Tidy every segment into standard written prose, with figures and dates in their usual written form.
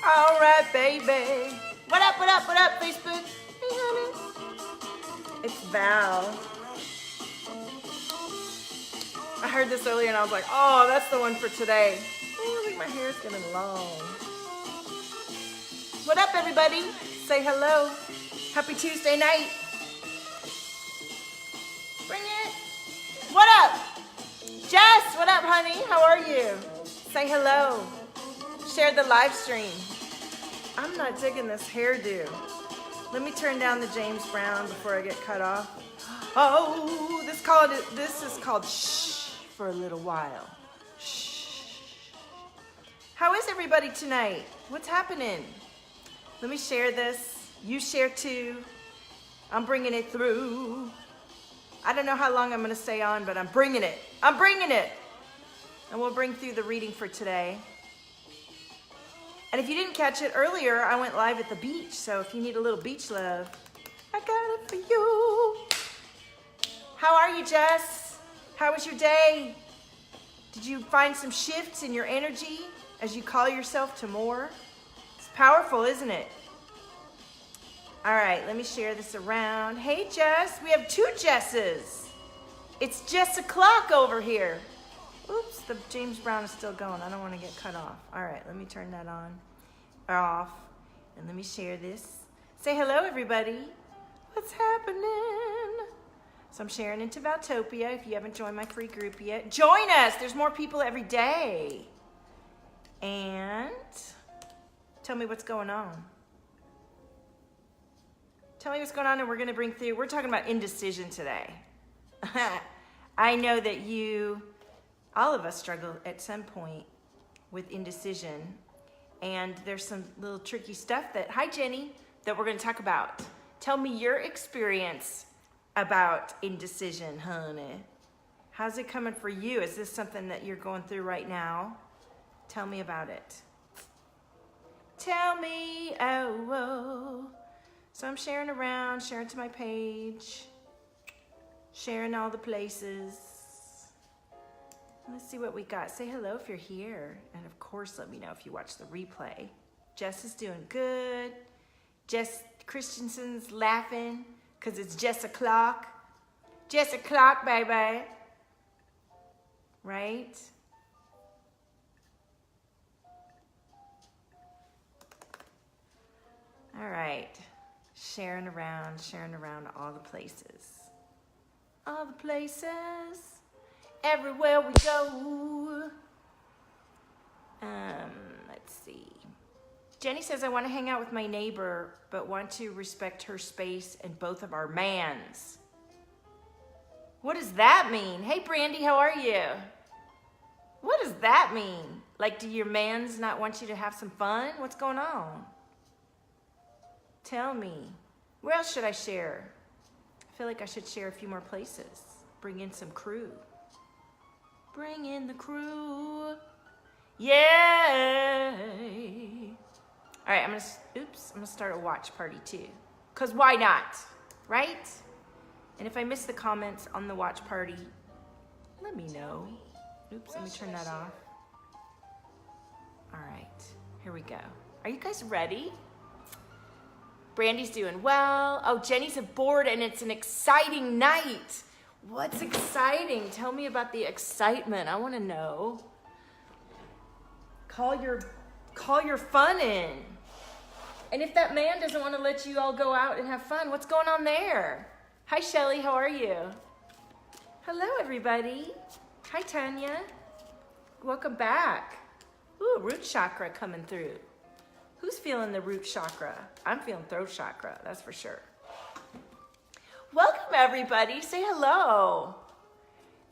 All right, baby. What up, what up, what up, Facebook? Hey, honey. It's Val. I heard this earlier and I was like, oh, that's the one for today. Oh, I think my hair's getting long. What up, everybody? Say hello. Happy Tuesday night. Bring it. What up? Jess, what up, honey? How are you? Say hello. Share the live stream. I'm not digging this hairdo. Let me turn down the James Brown before I get cut off. Oh, this is called shh for a little while. Shh. How is everybody tonight? What's happening? Let me share this. You share too. I'm bringing it through. I don't know how long I'm gonna stay on, but I'm bringing it. I'm bringing it. And we'll bring through the reading for today. And if you didn't catch it earlier, I went live at the beach. So if you need a little beach love, I got it for you. How are you, Jess? How was your day? Did you find some shifts in your energy as you call yourself to more? It's powerful, isn't it? All right, let me share this around. Hey, Jess, we have two Jesses. It's Jess o'clock over here. Oops, the James Brown is still going. I don't want to get cut off. All right, let me turn that on or off. And let me share this. Say hello, everybody. What's happening? So I'm sharing into Valtopia. If you haven't joined my free group yet, join us. There's more people every day. And tell me what's going on. Tell me what's going on, and we're going to bring through, we're talking about indecision today. I know that all of us struggle at some point with indecision, and there's some little tricky stuff hi Jenny, that we're going to talk about. Tell me your experience about indecision, honey. How's it coming for you? Is this something that you're going through right now? Tell me about it. Tell me, oh. So I'm sharing around, sharing to my page, sharing all the places. Let's see what we got. Say hello if you're here. And of course, let me know if you watch the replay. Jess is doing good. Jess Christensen's laughing because it's Jess o'clock. Jess o'clock, baby. Right? All right. Sharing around all the places. All the places. Everywhere we go. Let's see. Jenny says, I want to hang out with my neighbor, but want to respect her space and both of our mans. What does that mean? Hey, Brandy, how are you? What does that mean? Like, do your mans not want you to have some fun? What's going on? Tell me. Where else should I share? I feel like I should share a few more places. Bring in some crew. Bring in the crew. Yay! All right, I'm gonna start a watch party too. Cause why not, right? And if I miss the comments on the watch party, let me know. Oops, let me turn that off. All right, here we go. Are you guys ready? Brandy's doing well. Oh, Jenny's aboard and it's an exciting night. What's exciting? Tell me about the excitement. I want to know. Call your fun in. And if that man doesn't want to let you all go out and have fun, what's going on there? Hi, Shelly. How are you? Hello, everybody. Hi, Tanya. Welcome back. Ooh, root chakra coming through. Who's feeling the root chakra? I'm feeling throat chakra, that's for sure. Welcome, everybody. Say hello.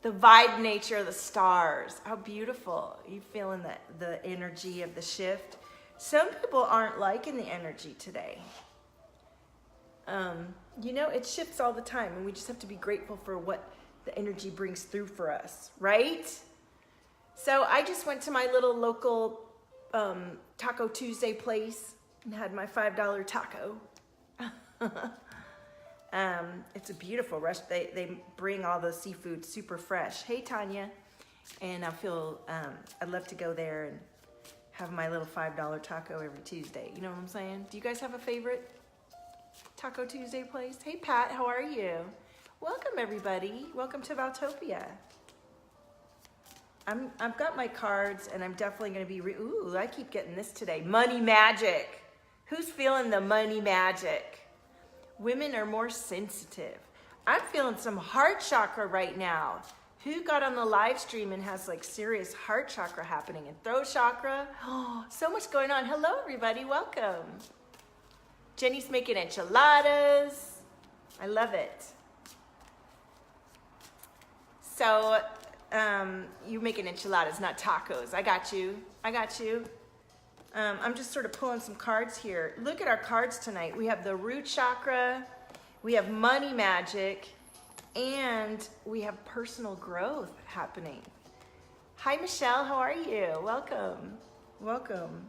The vibe nature of the stars. How beautiful. You feeling the energy of the shift? Some people aren't liking the energy today. You know, it shifts all the time, and we just have to be grateful for what the energy brings through for us, right? So I just went to my little local Taco Tuesday place and had my $5 taco. It's a beautiful restaurant. They bring all the seafood super fresh. Hey, Tanya. And I'd love to go there have my little $5 taco every Tuesday. You know what I'm saying? Do you guys have a favorite Taco Tuesday place? Hey Pat, how are you? Welcome everybody. Welcome to Valtopia. I've got my cards and I'm definitely gonna be, ooh, I keep getting this today. Money magic. Who's feeling the money magic? Women are more sensitive. I'm feeling some heart chakra right now. Who got on the live stream and has like serious heart chakra happening and throat chakra? Oh, so much going on. Hello everybody, welcome. Jenny's making enchiladas. I love it. So, you making enchiladas, not tacos. I got you. I got you. I'm just sort of pulling some cards here. Look at our cards tonight. We have the root chakra, we have money magic, and we have personal growth happening. Hi, Michelle. How are you? Welcome. Welcome.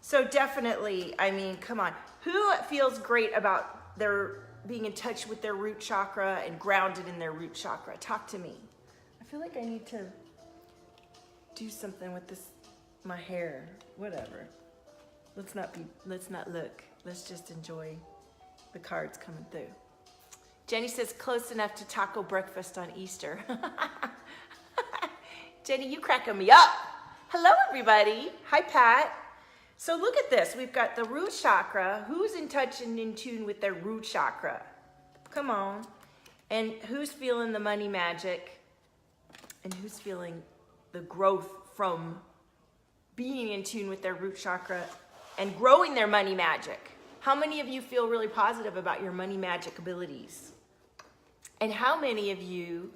So definitely, I mean, come on. Who feels great about their being in touch with their root chakra and grounded in their root chakra? Talk to me. I feel like I need to do something with this, my hair, whatever. Let's not look. Let's just enjoy the cards coming through. Jenny says close enough to taco breakfast on Easter. Jenny, you cracking me up. Hello, everybody. Hi, Pat. So look at this. We've got the root chakra. Who's in touch and in tune with their root chakra? Come on. And who's feeling the money magic? And who's feeling the growth from being in tune with their root chakra and growing their money magic? How many of you feel really positive about your money magic abilities? And how many of you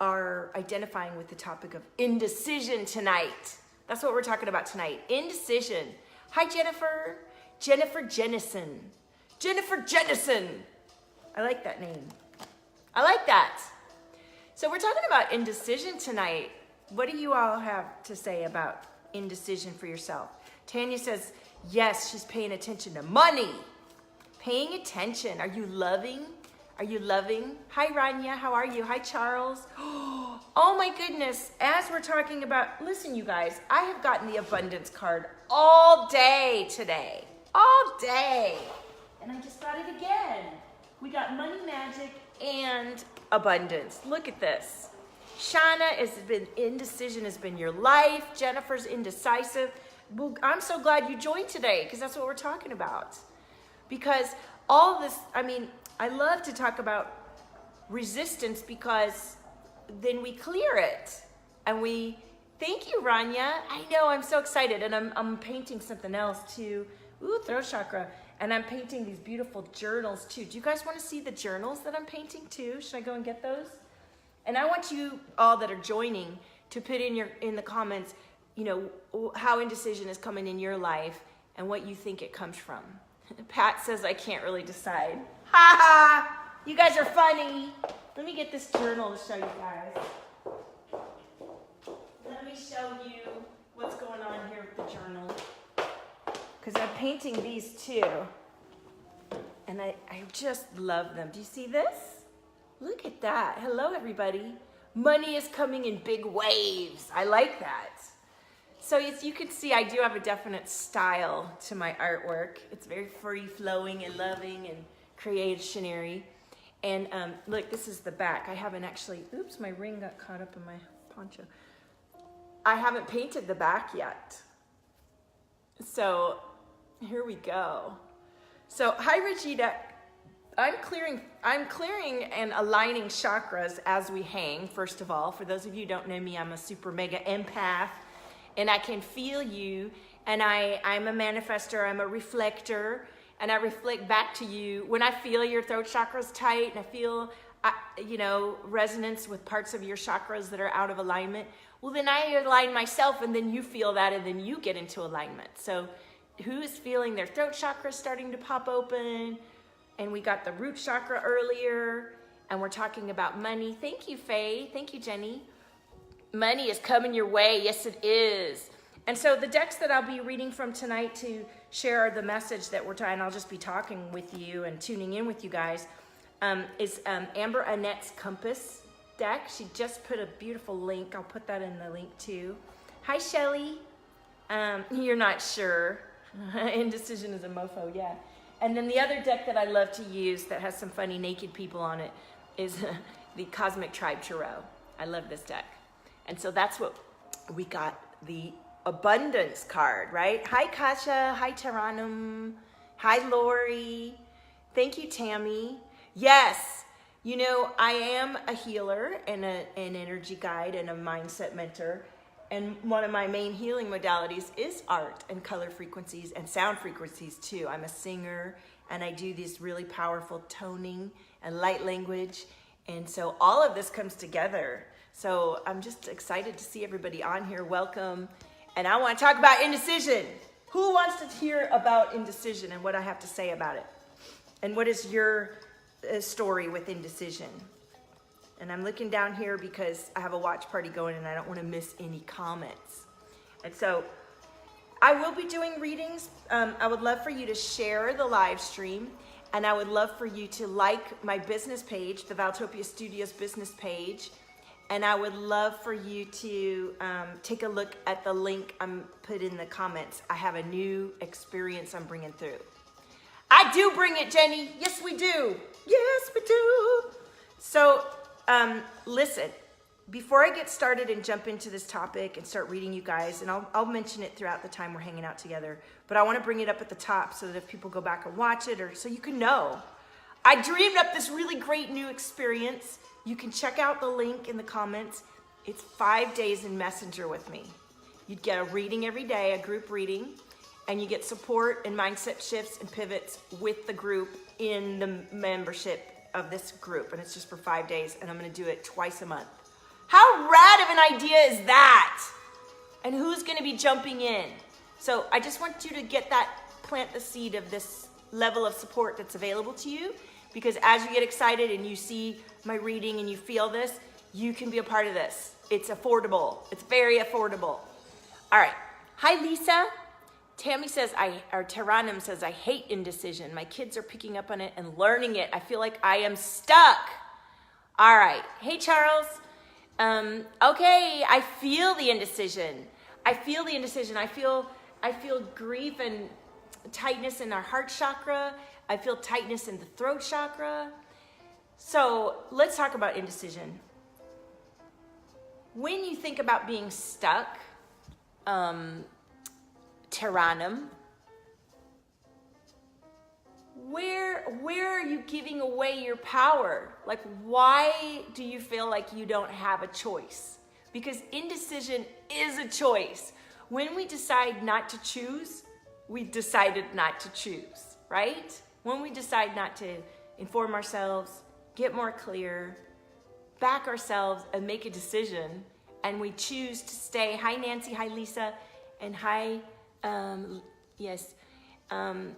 are identifying with the topic of indecision tonight? That's what we're talking about tonight. Indecision. Hi, Jennifer. Jennifer Jennison. Jennifer Jennison. I like that name. I like that. So we're talking about indecision tonight. What do you all have to say about indecision for yourself? Tanya says, yes, she's paying attention to money. Paying attention. Are you loving? Are you loving? Hi, Rania. How are you? Hi, Charles. Oh, my goodness. As we're talking about, listen, you guys, I have gotten the abundance card all day today. All day. And I just got it again. We got money magic and abundance. Look at this. Shauna has been, indecision has been your life. Jennifer's indecisive. Well, I'm so glad you joined today because that's what we're talking about. Because all this, I mean, I love to talk about resistance because then we clear it. And we, thank you, Rania. I know, I'm so excited. And I'm painting something else too. Ooh, throat chakra. And I'm painting these beautiful journals too. Do you guys want to see the journals that I'm painting too? Should I go and get those? And I want you all that are joining to put in the comments, you know, how indecision is coming in your life and what you think it comes from. Pat says I can't really decide. Ha ha! You guys are funny. Let me get this journal to show you guys. Let me show you what's going on here with the journal. Because I'm painting these too. And I just love them. Do you see this? Look at that. Hello, everybody. Money is coming in big waves. I like that. So as you can see, I do have a definite style to my artwork. It's very free-flowing and loving and creationary. And look, this is the back. I haven't actually, oops, my ring got caught up in my poncho. I haven't painted the back yet. So here we go. So hi, Regina. I'm clearing and aligning chakras as we hang, first of all. For those of you who don't know me, I'm a super mega empath. And I can feel you, and I'm a manifester, I'm a reflector, and I reflect back to you. When I feel your throat chakras tight, and I feel, you know, resonance with parts of your chakras that are out of alignment, well, then I align myself, and then you feel that, and then you get into alignment. So who is feeling their throat chakra starting to pop open? And we got the root chakra earlier, and we're talking about money. Thank you, Faye. Thank you, Jenny. Money is coming your way. Yes, it is. And so the decks that I'll be reading from tonight to share the message that we're trying, I'll just be talking with you and tuning in with you guys, is Amber Annette's Compass deck. She just put a beautiful link. I'll put that in the link too. Hi, Shelly. You're not sure. Indecision is a mofo, yeah. And then the other deck that I love to use that has some funny naked people on it is the Cosmic Tribe Tarot. I love this deck. And so that's what we got, the abundance card, right? Hi, Kasha. Hi, Taranum. Hi, Lori. Thank you, Tammy. Yes, you know, I am a healer and an energy guide and a mindset mentor. And one of my main healing modalities is art and color frequencies and sound frequencies too. I'm a singer and I do these really powerful toning and light language. And so all of this comes together. So I'm just excited to see everybody on here. Welcome. And I want to talk about indecision. Who wants to hear about indecision and what I have to say about it? And what is your story with indecision? And I'm looking down here because I have a watch party going and I don't want to miss any comments. And so I will be doing readings. I would love for you to share the live stream, and I would love for you to like my business page, the Valtopia Studios business page. And I would love for you to take a look at the link I'm put in the comments. I have a new experience I'm bringing through. I do bring it, Jenny. Yes, we do. Yes, we do. So listen, before I get started and jump into this topic and start reading you guys, and I'll mention it throughout the time we're hanging out together, but I want to bring it up at the top so that if people go back and watch it, or so you can know. I dreamed up this really great new experience. You can check out the link in the comments. It's 5 days in Messenger with me. You'd get a reading every day, a group reading, and you get support and mindset shifts and pivots with the group in the membership of this group. And it's just for 5 days, and I'm gonna do it twice a month. How rad of an idea is that? And who's gonna be jumping in? So I just want you to get that, plant the seed of this level of support that's available to you, because as you get excited and you see my reading and you feel this, you can be a part of this. It's affordable. It's very affordable. All right. Hi, Lisa. Tammy says, Taranum says, I hate indecision. My kids are picking up on it and learning it. I feel like I am stuck. All right. Hey, Charles. Okay. I feel the indecision. I feel the indecision. I feel grief and tightness in our heart chakra. I feel tightness in the throat chakra. So let's talk about indecision. When you think about being stuck, Taranum, where are you giving away your power? Like, why do you feel like you don't have a choice? Because indecision is a choice. When we decide not to choose, we decided not to choose, right? When we decide not to inform ourselves, get more clear, back ourselves and make a decision, and we choose to stay. Hi, Nancy. Hi, Lisa. And hi, yes. Pat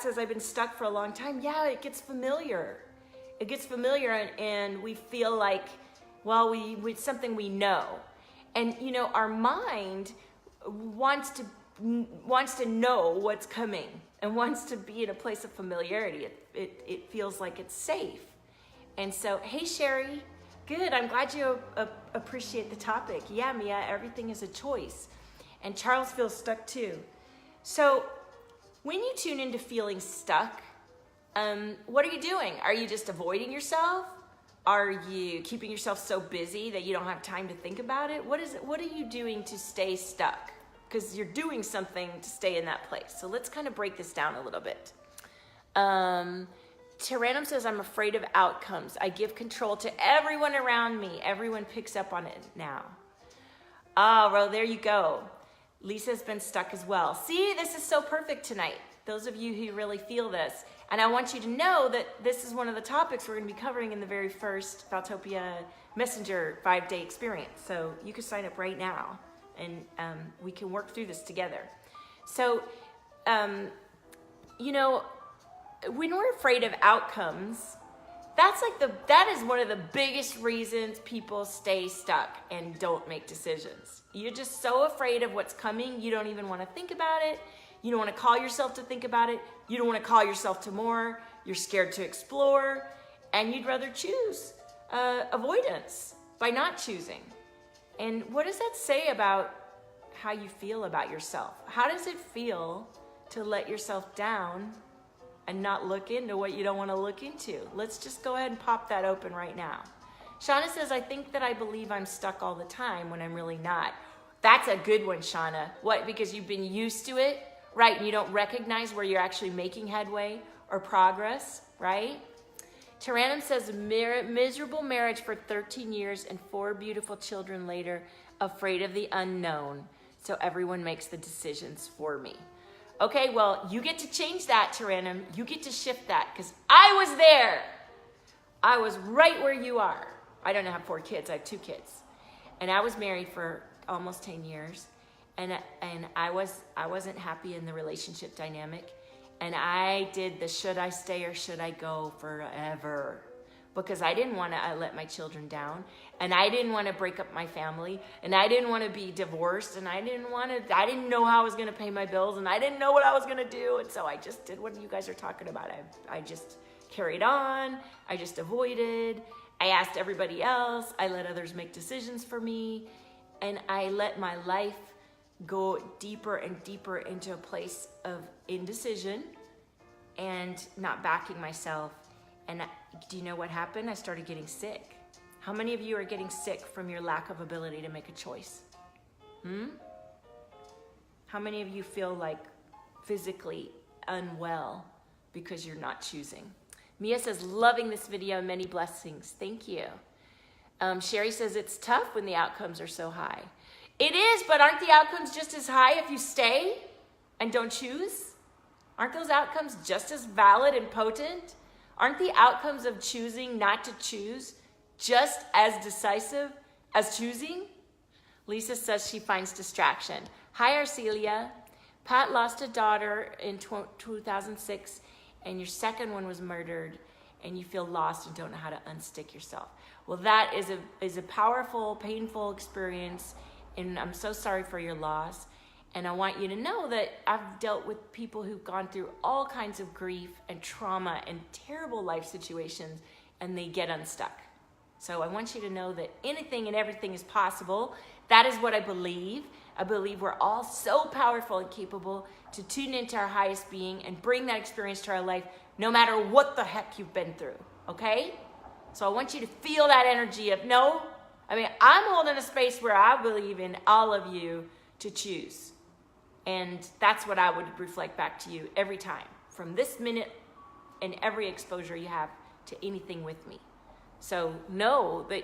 says, I've been stuck for a long time. Yeah, it gets familiar. It gets familiar, and we feel like, well, it's something we know. And, you know, our mind wants to know what's coming and wants to be in a place of familiarity. It feels like it's safe. And so, hey, Sherry. Good. I'm glad you appreciate the topic. Yeah, Mia, everything is a choice. And Charles feels stuck too. So when you tune into feeling stuck, what are you doing? Are you just avoiding yourself? Are you keeping yourself so busy that you don't have time to think about it? What are you doing to stay stuck? Because you're doing something to stay in that place. So let's kind of break this down a little bit. Taranum says, I'm afraid of outcomes. I give control to everyone around me. Everyone picks up on it now. Oh, well, there you go. Lisa's been stuck as well. See, this is so perfect tonight. Those of you who really feel this. And I want you to know that this is one of the topics we're going to be covering in the very first Valtopia Messenger 5-day experience. So you can sign up right now, and we can work through this together. So, you know, when we're afraid of outcomes, that is one of the biggest reasons people stay stuck and don't make decisions. You're just so afraid of what's coming, you don't even want to think about it. You don't want to call yourself to think about it. You don't want to call yourself to more. You're scared to explore, and you'd rather choose avoidance by not choosing. And what does that say about how you feel about yourself? How does it feel to let yourself down and not look into what you don't want to look into? Let's just go ahead and pop that open right now. Shauna says, I think that I believe I'm stuck all the time when I'm really not. That's a good one, Shauna. What? Because you've been used to it, right? And you don't recognize where you're actually making headway or progress, right? Taranum says, miserable marriage for 13 years and 4 beautiful children later, afraid of the unknown. So everyone makes the decisions for me. Okay, well, you get to change that, Taranum. You get to shift that, because I was there. I was right where you are. I don't have 4 kids. I have 2 kids. And I was married for almost 10 years. And I wasn't happy in the relationship dynamic. And I did the should I stay or should I go forever. Because I didn't want to let my children down. And I didn't want to break up my family. And I didn't want to be divorced. And I didn't know how I was going to pay my bills. And I didn't know what I was going to do. And so I just did what you guys are talking about. I just carried on. I just avoided. I asked everybody else. I let others make decisions for me. And I let my life go deeper and deeper into a place of indecision and not backing myself. And do you know what happened? I started getting sick. How many of you are getting sick from your lack of ability to make a choice? How many of you feel like physically unwell because you're not choosing? Mia says, loving this video, many blessings. Thank you. Sherry says, it's tough when the outcomes are so high. It is, but aren't the outcomes just as high if you stay and don't choose? Aren't those outcomes just as valid and potent? Aren't the outcomes of choosing not to choose just as decisive as choosing? Lisa says she finds distraction. Hi, Arcelia. Pat lost a daughter in 2006, and your second one was murdered, and you feel lost and don't know how to unstick yourself. Well, that is a powerful, painful experience, and I'm so sorry for your loss. And I want you to know that I've dealt with people who've gone through all kinds of grief and trauma and terrible life situations, and they get unstuck. So I want you to know that anything and everything is possible. That is what I believe. I believe we're all so powerful and capable to tune into our highest being and bring that experience to our life, no matter what the heck you've been through, okay? So I want you to feel that energy of I'm holding a space where I believe in all of you to choose. And that's what I would reflect back to you every time, from this minute and every exposure you have to anything with me. So know that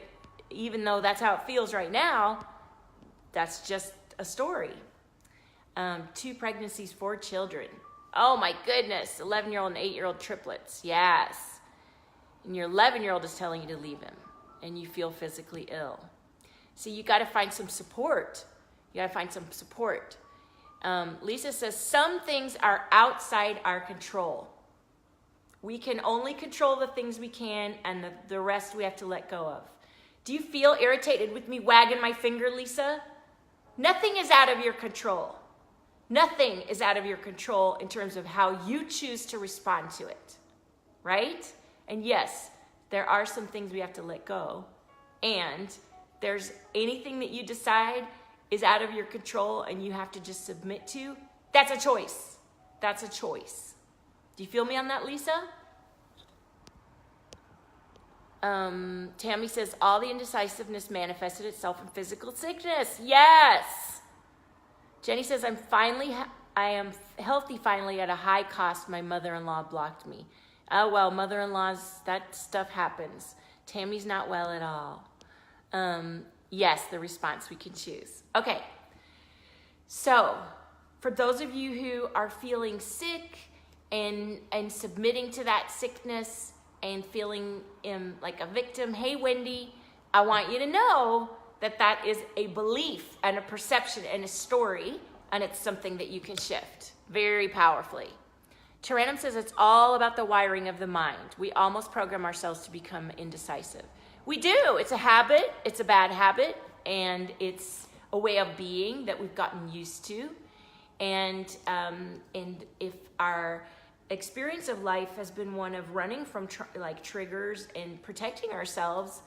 even though that's how it feels right now, that's just a story. 2 pregnancies, 4 children. Oh my goodness, 11-year-old and 8-year-old triplets, yes. And your 11-year-old is telling you to leave him, and you feel physically ill. So you gotta find some support. Lisa says, some things are outside our control. We can only control the things we can, and the rest we have to let go of. Do you feel irritated with me wagging my finger, Lisa? Nothing is out of your control. Nothing is out of your control in terms of how you choose to respond to it, right? And yes, there are some things we have to let go, and there's anything that you decide is out of your control and you have to just submit to, that's a choice. That's a choice. Do you feel me on that, Lisa? Tammy says, all the indecisiveness manifested itself in physical sickness. Yes. Jenny says, I am healthy finally at a high cost. My mother-in-law blocked me. Oh, well, mother-in-laws, that stuff happens. Tammy's not well at all. Yes, the response we can choose. Okay, so for those of you who are feeling sick and submitting to that sickness and feeling like a victim, hey, Wendy, I want you to know that that is a belief and a perception and a story, and it's something that you can shift very powerfully. Taranum says it's all about the wiring of the mind. We almost program ourselves to become indecisive. We do. It's a habit. It's a bad habit. And it's a way of being that we've gotten used to. And if our experience of life has been one of running from triggers and protecting ourselves,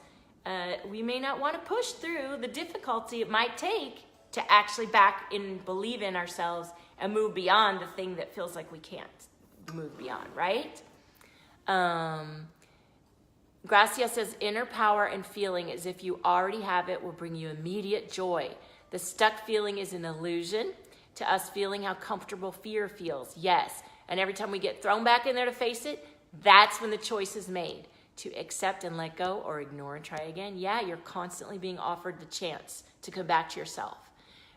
we may not want to push through the difficulty it might take to actually back and believe in ourselves and move beyond the thing that feels like we can't move beyond, right? Gracia says, inner power and feeling as if you already have it will bring you immediate joy. The stuck feeling is an illusion to us feeling how comfortable fear feels. Yes. And every time we get thrown back in there to face it, that's when the choice is made to accept and let go or ignore and try again. Yeah, you're constantly being offered the chance to come back to yourself.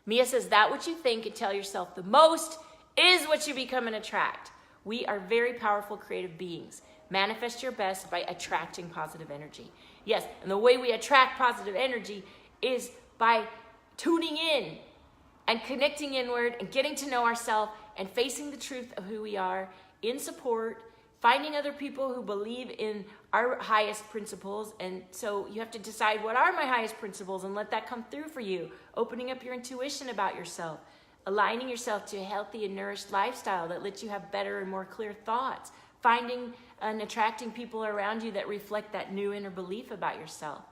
Mia says, that what you think and tell yourself the most is what you become and attract. We are very powerful creative beings. Manifest your best by attracting positive energy. Yes, and the way we attract positive energy is by tuning in and connecting inward and getting to know ourselves and facing the truth of who we are in support, finding other people who believe in our highest principles. And so you have to decide, what are my highest principles, and let that come through for you. Opening up your intuition about yourself, aligning yourself to a healthy and nourished lifestyle that lets you have better and more clear thoughts, finding and attracting people around you that reflect that new inner belief about yourself,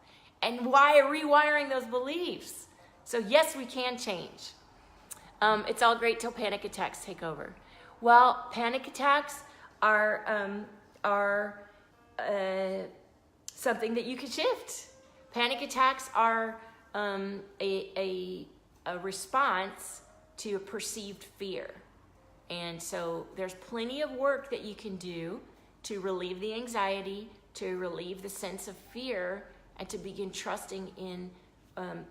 and rewiring those beliefs. So yes, we can change. It's all great till panic attacks take over. Well, panic attacks are something that you can shift. Panic attacks are a response to a perceived fear. And so there's plenty of work that you can do to relieve the anxiety, to relieve the sense of fear, and to begin trusting in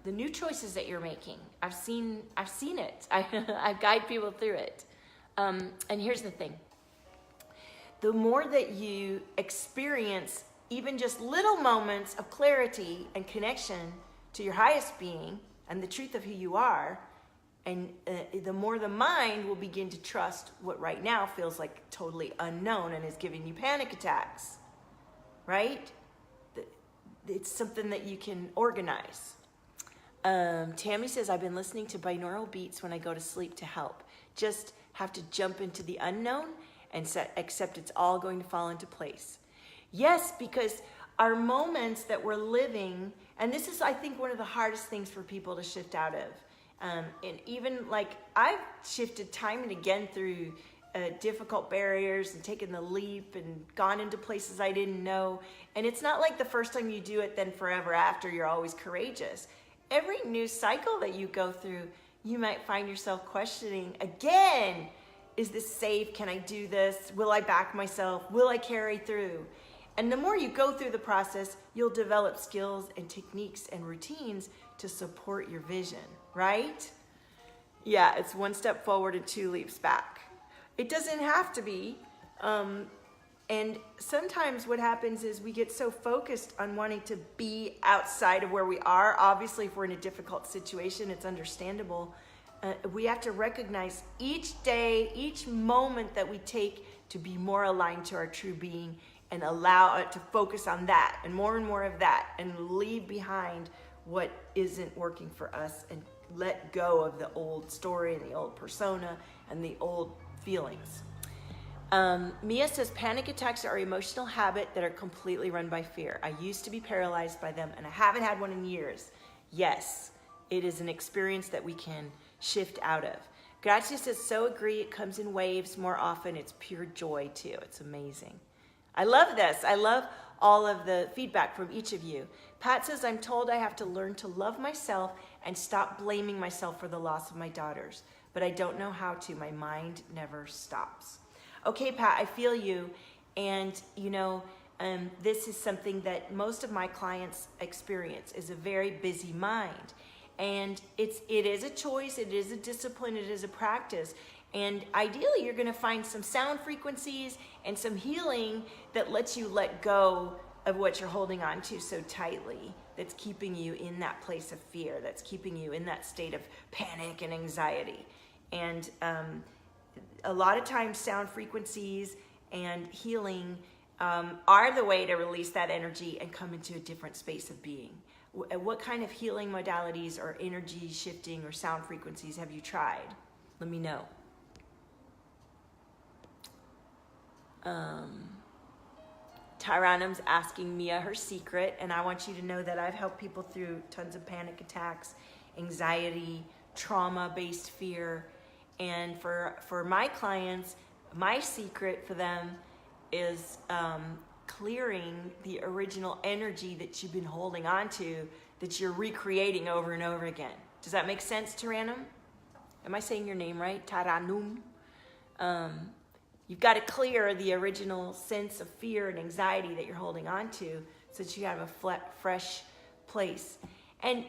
the new choices that you're making. I've seen it. I guide people through it. And here's the thing. The more that you experience even just little moments of clarity and connection to your highest being and the truth of who you are, and the more the mind will begin to trust what right now feels like totally unknown and is giving you panic attacks, right? It's something that you can organize. Tammy says, I've been listening to binaural beats when I go to sleep to help. Just have to jump into the unknown and accept it's all going to fall into place. Yes, because our moments that we're living, and this is, I think, one of the hardest things for people to shift out of. And even like I've shifted time and again through difficult barriers and taken the leap and gone into places I didn't know. And it's not like the first time you do it, then forever after you're always courageous. Every new cycle that you go through, you might find yourself questioning again, is this safe? Can I do this? Will I back myself? Will I carry through? And the more you go through the process, you'll develop skills and techniques and routines to support your vision, right? Yeah, it's one step forward and 2 leaps back. It doesn't have to be. And sometimes what happens is we get so focused on wanting to be outside of where we are. Obviously, if we're in a difficult situation, it's understandable. We have to recognize each day, each moment that we take to be more aligned to our true being and allow it to focus on that and more of that, and leave behind what isn't working for us and let go of the old story and the old persona and the old feelings. Mia says, panic attacks are an emotional habit that are completely run by fear. I used to be paralyzed by them and I haven't had one in years. Yes, it is an experience that we can shift out of. Gracia says, so agree, it comes in waves more often. It's pure joy too. It's amazing. I love this. I love all of the feedback from each of you. Pat says, I'm told I have to learn to love myself and stop blaming myself for the loss of my daughters, but I don't know how to. My mind never stops. Okay, Pat, I feel you. And, you know, this is something that most of my clients experience, is a very busy mind. And it is a choice, it is a discipline, it is a practice. And ideally, you're going to find some sound frequencies and some healing that lets you let go of what you're holding on to so tightly, that's keeping you in that place of fear, that's keeping you in that state of panic and anxiety. And a lot of times, sound frequencies and healing are the way to release that energy and come into a different space of being. What kind of healing modalities or energy shifting or sound frequencies have you tried? Let me know. Tyranum's asking Mia her secret, and I want you to know that I've helped people through tons of panic attacks, anxiety, trauma-based fear, and for my clients, my secret for them is clearing the original energy that you've been holding on to, that you're recreating over and over again. Does that make sense, Tyranum? Am I saying your name right? Tyranum. You've got to clear the original sense of fear and anxiety that you're holding on to so that you have a fresh place. And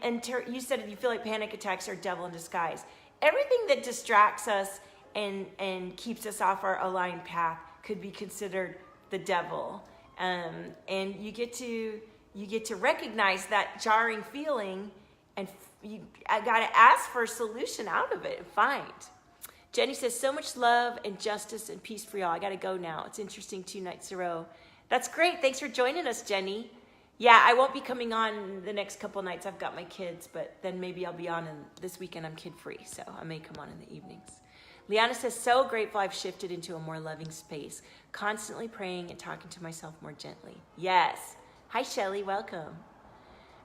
you said you feel like panic attacks are devil in disguise. Everything that distracts us and keeps us off our aligned path could be considered the devil. And you get to recognize that jarring feeling, and I got to ask for a solution out of it and find. Jenny says, so much love and justice and peace for y'all. I got to go now. It's interesting 2 nights in a row. That's great. Thanks for joining us, Jenny. Yeah, I won't be coming on the next couple nights. I've got my kids, but then maybe I'll be on, and this weekend I'm kid-free, so I may come on in the evenings. Liana says, so grateful I've shifted into a more loving space, constantly praying and talking to myself more gently. Yes. Hi, Shelly. Welcome.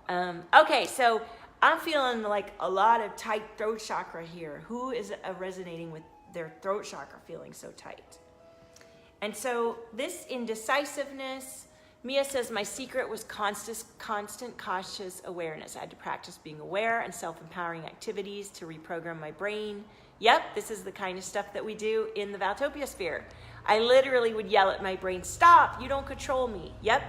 Okay, so I'm feeling like a lot of tight throat chakra here. Who is resonating with their throat chakra feeling so tight? And so this indecisiveness, Mia says, my secret was constant cautious awareness. I had to practice being aware and self-empowering activities to reprogram my brain. Yep, this is the kind of stuff that we do in the Valtopia sphere. I literally would yell at my brain, stop, you don't control me. Yep,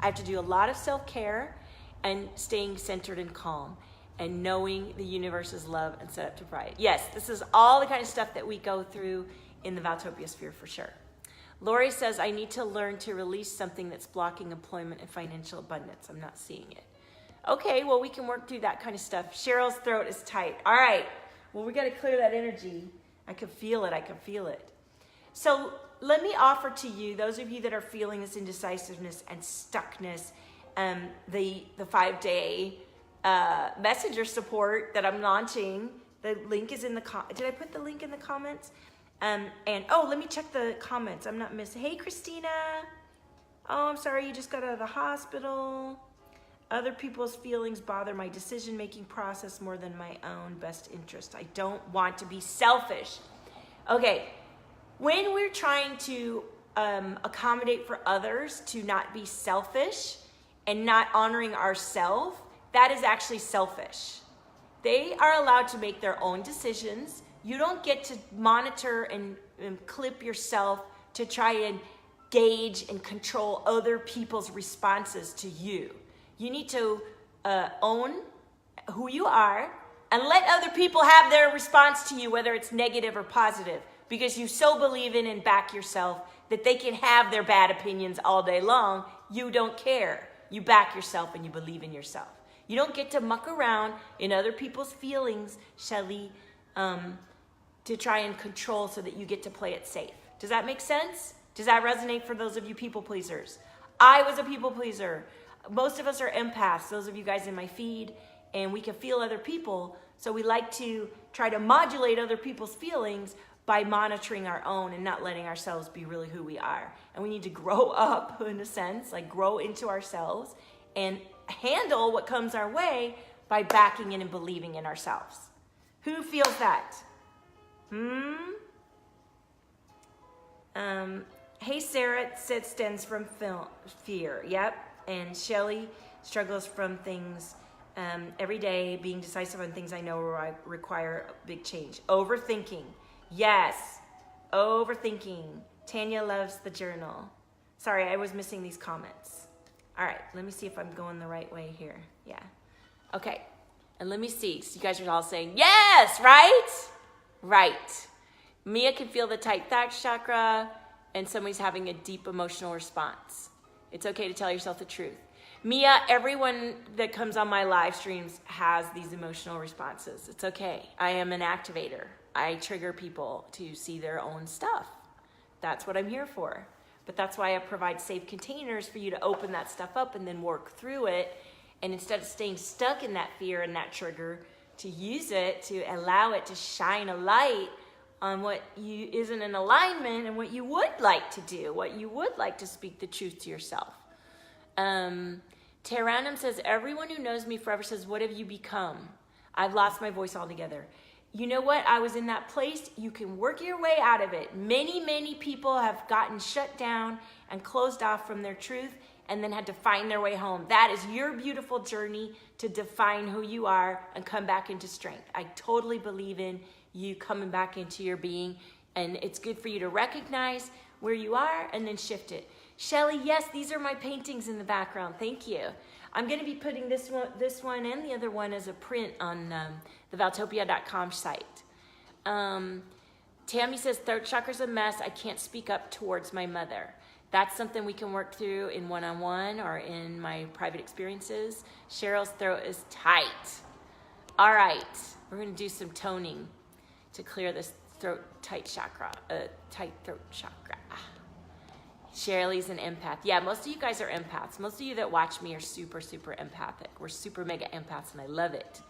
I have to do a lot of self-care and staying centered and calm and knowing the universe's love and set up to provide. Yes, this is all the kind of stuff that we go through in the Valtopia sphere for sure. Lori says, I need to learn to release something that's blocking employment and financial abundance. I'm not seeing it. Okay, well, we can work through that kind of stuff. Cheryl's throat is tight. All right, well, we got to clear that energy. I can feel it. I can feel it. So let me offer to you, those of you that are feeling this indecisiveness and stuckness, the 5-day messenger support that I'm launching. The link is in the did I put the link in the comments? And oh, let me check the comments. I'm not missing. Hey, Christina. Oh, I'm sorry, you just got out of the hospital. Other people's feelings bother my decision-making process more than my own best interest. I don't want to be selfish. Okay, when we're trying to accommodate for others to not be selfish and not honoring ourselves, that is actually selfish. They are allowed to make their own decisions. You don't get to monitor and clip yourself to try and gauge and control other people's responses to you. You need to own who you are and let other people have their response to you, whether it's negative or positive, because you so believe in and back yourself that they can have their bad opinions all day long. You don't care. You back yourself and you believe in yourself. You don't get to muck around in other people's feelings, Shelly, to try and control so that you get to play it safe. Does that make sense? Does that resonate for those of you people pleasers? I was a people pleaser. Most of us are empaths, those of you guys in my feed, and we can feel other people, so we like to try to modulate other people's feelings by monitoring our own and not letting ourselves be really who we are. And we need to grow up, in a sense, like grow into ourselves and handle what comes our way by backing in and believing in ourselves. Who feels that? Hey, Sarah said stems from fear. Yep. And Shelly struggles from things every day, being decisive on things I know require a big change. Overthinking. Yes. Overthinking. Tanya loves the journal. Sorry, I was missing these comments. All right, let me see if I'm going the right way here. Yeah. Okay. And let me see. So you guys are all saying, yes, right? Right. Mia can feel the tight throat chakra, and somebody's having a deep emotional response. It's okay to tell yourself the truth. Mia, everyone that comes on my live streams has these emotional responses. It's okay. I am an activator. I trigger people to see their own stuff. That's what I'm here for. But that's why I provide safe containers for you to open that stuff up and then work through it. And instead of staying stuck in that fear and that trigger, to use it, to allow it to shine a light on what isn't in alignment and what you would like to do, what you would like to speak the truth to yourself. Terranum says, everyone who knows me forever says, what have you become? I've lost my voice altogether. You know what? I was in that place. You can work your way out of it. Many, many people have gotten shut down and closed off from their truth and then had to find their way home. That is your beautiful journey to define who you are and come back into strength. I totally believe in you coming back into your being, and it's good for you to recognize where you are and then shift it. Shelly, yes, these are my paintings in the background. Thank you. I'm going to be putting this one and the other one as a print on the Valtopia.com site. Tammy says, throat chakra's a mess. I can't speak up towards my mother. That's something we can work through in one-on-one or in my private experiences. Cheryl's throat is tight. All right, we're going to do some toning to clear this tight throat chakra. Shirley's an empath. Yeah, most of you guys are empaths. Most of you that watch me are super, super empathic. We're super mega empaths, and I love it.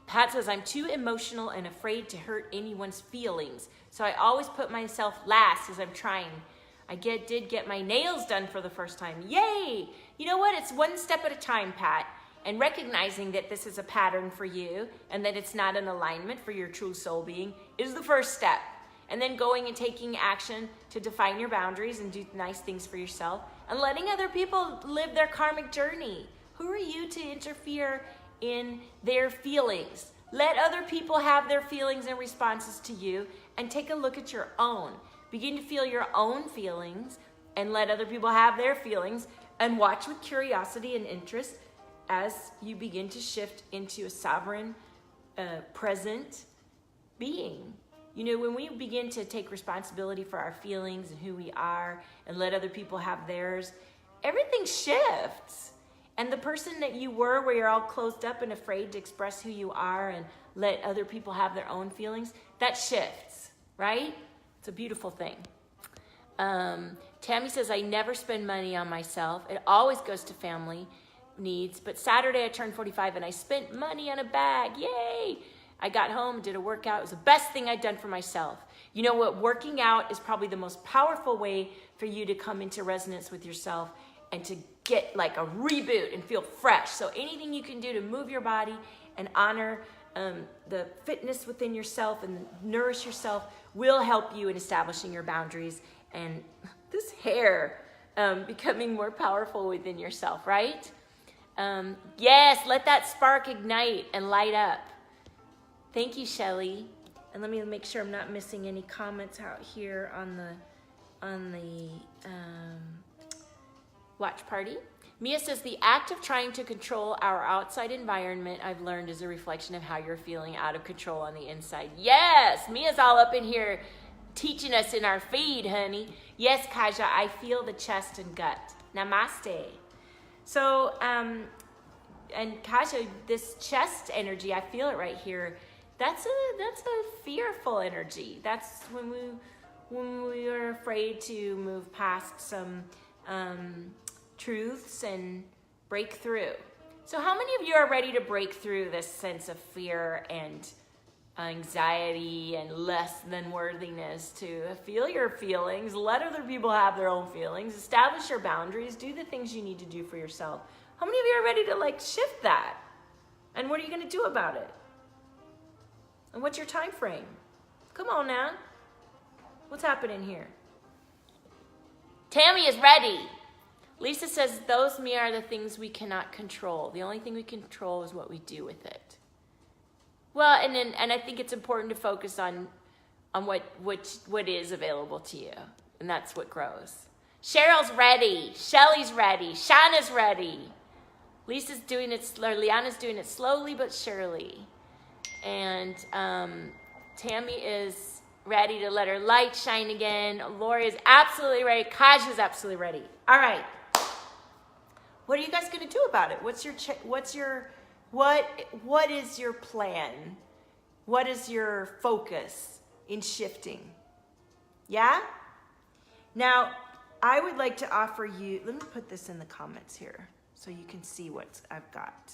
Pat says, I'm too emotional and afraid to hurt anyone's feelings, so I always put myself last as I'm trying. I did get my nails done for the first time. Yay! You know what? It's one step at a time, Pat. And recognizing that this is a pattern for you and that it's not an alignment for your true soul being is the first step. And then going and taking action to define your boundaries and do nice things for yourself and letting other people live their karmic journey. Who are you to interfere in their feelings? Let other people have their feelings and responses to you, and take a look at your own. Begin to feel your own feelings and let other people have their feelings, and watch with curiosity and interest as you begin to shift into a sovereign, present being. You know, when we begin to take responsibility for our feelings and who we are and let other people have theirs, everything shifts. And the person that you were, where you're all closed up and afraid to express who you are and let other people have their own feelings, that shifts, right? It's a beautiful thing. Tammy says, I never spend money on myself. It always goes to family needs. But Saturday I turned 45 and I spent money on a bag. Yay! I got home, did a workout. It was the best thing I'd done for myself. You know what? Working out is probably the most powerful way for you to come into resonance with yourself and to get like a reboot and feel fresh. So anything you can do to move your body and honor the fitness within yourself and nourish yourself will help you in establishing your boundaries and this hair becoming more powerful within yourself, right? Yes, let that spark ignite and light up. Thank you, Shelly. And let me make sure I'm not missing any comments out here on the watch party. Mia says, the act of trying to control our outside environment, I've learned, is a reflection of how you're feeling out of control on the inside. Yes, Mia's all up in here teaching us in our feed, honey. Yes, Kaja, I feel the chest and gut. Namaste. So, and Kaja, this chest energy, I feel it right here. That's a fearful energy. That's when we are afraid to move past some truths and break through. So how many of you are ready to break through this sense of fear and anxiety and less than worthiness, to feel your feelings, let other people have their own feelings, establish your boundaries, do the things you need to do for yourself? How many of you are ready to like shift that? And what are you going to do about it? And what's your time frame? Come on now. What's happening here? Tammy is ready. Lisa says, those, Mia, are the things we cannot control. The only thing we control is what we do with it. Well, and I think it's important to focus on what is available to you. And that's what grows. Cheryl's ready. Shelly's ready. Shauna's ready. Lisa's doing it, or Liana's doing it slowly but surely. And Tammy is ready to let her light shine again. Lori is absolutely ready. Kaja's absolutely ready. All right. What are you guys going to do about it? What is your plan? What is your focus in shifting? Yeah? Now, I would like to offer you, let me put this in the comments here so you can see what I've got.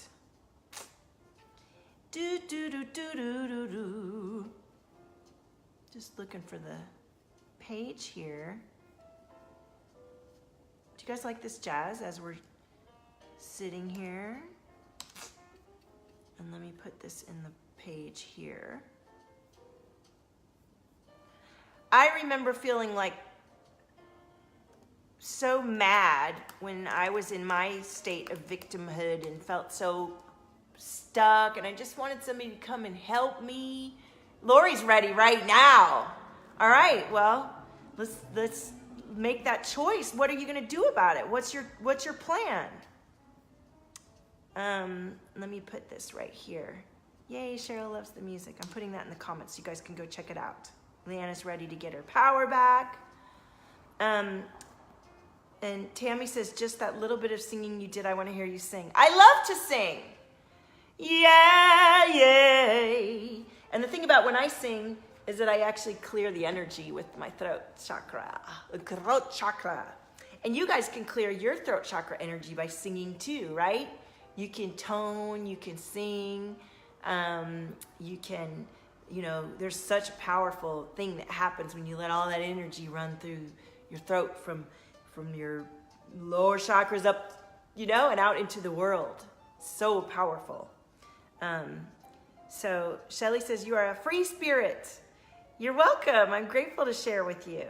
Just looking for the page here. Do you guys like this jazz as we're sitting here. And let me put this in the page here. I remember feeling like so mad when I was in my state of victimhood and felt so stuck, and I just wanted somebody to come and help me. Lori's ready right now. All right, well, let's make that choice. What are you going to do about it? What's your plan? Let me put this right here. Yay, Cheryl loves the music. I'm putting that in the comments so you guys can go check it out. Leanna's ready to get her power back. And Tammy says, just that little bit of singing you did, I want to hear you sing. I love to sing. Yeah, yay. And the thing about when I sing is that I actually clear the energy with my throat chakra. And you guys can clear your throat chakra energy by singing too, right? You can tone, you can sing, you can, there's such a powerful thing that happens when you let all that energy run through your throat from your lower chakras up, and out into the world. So powerful. So Shelly says, you are a free spirit. You're welcome. I'm grateful to share with you.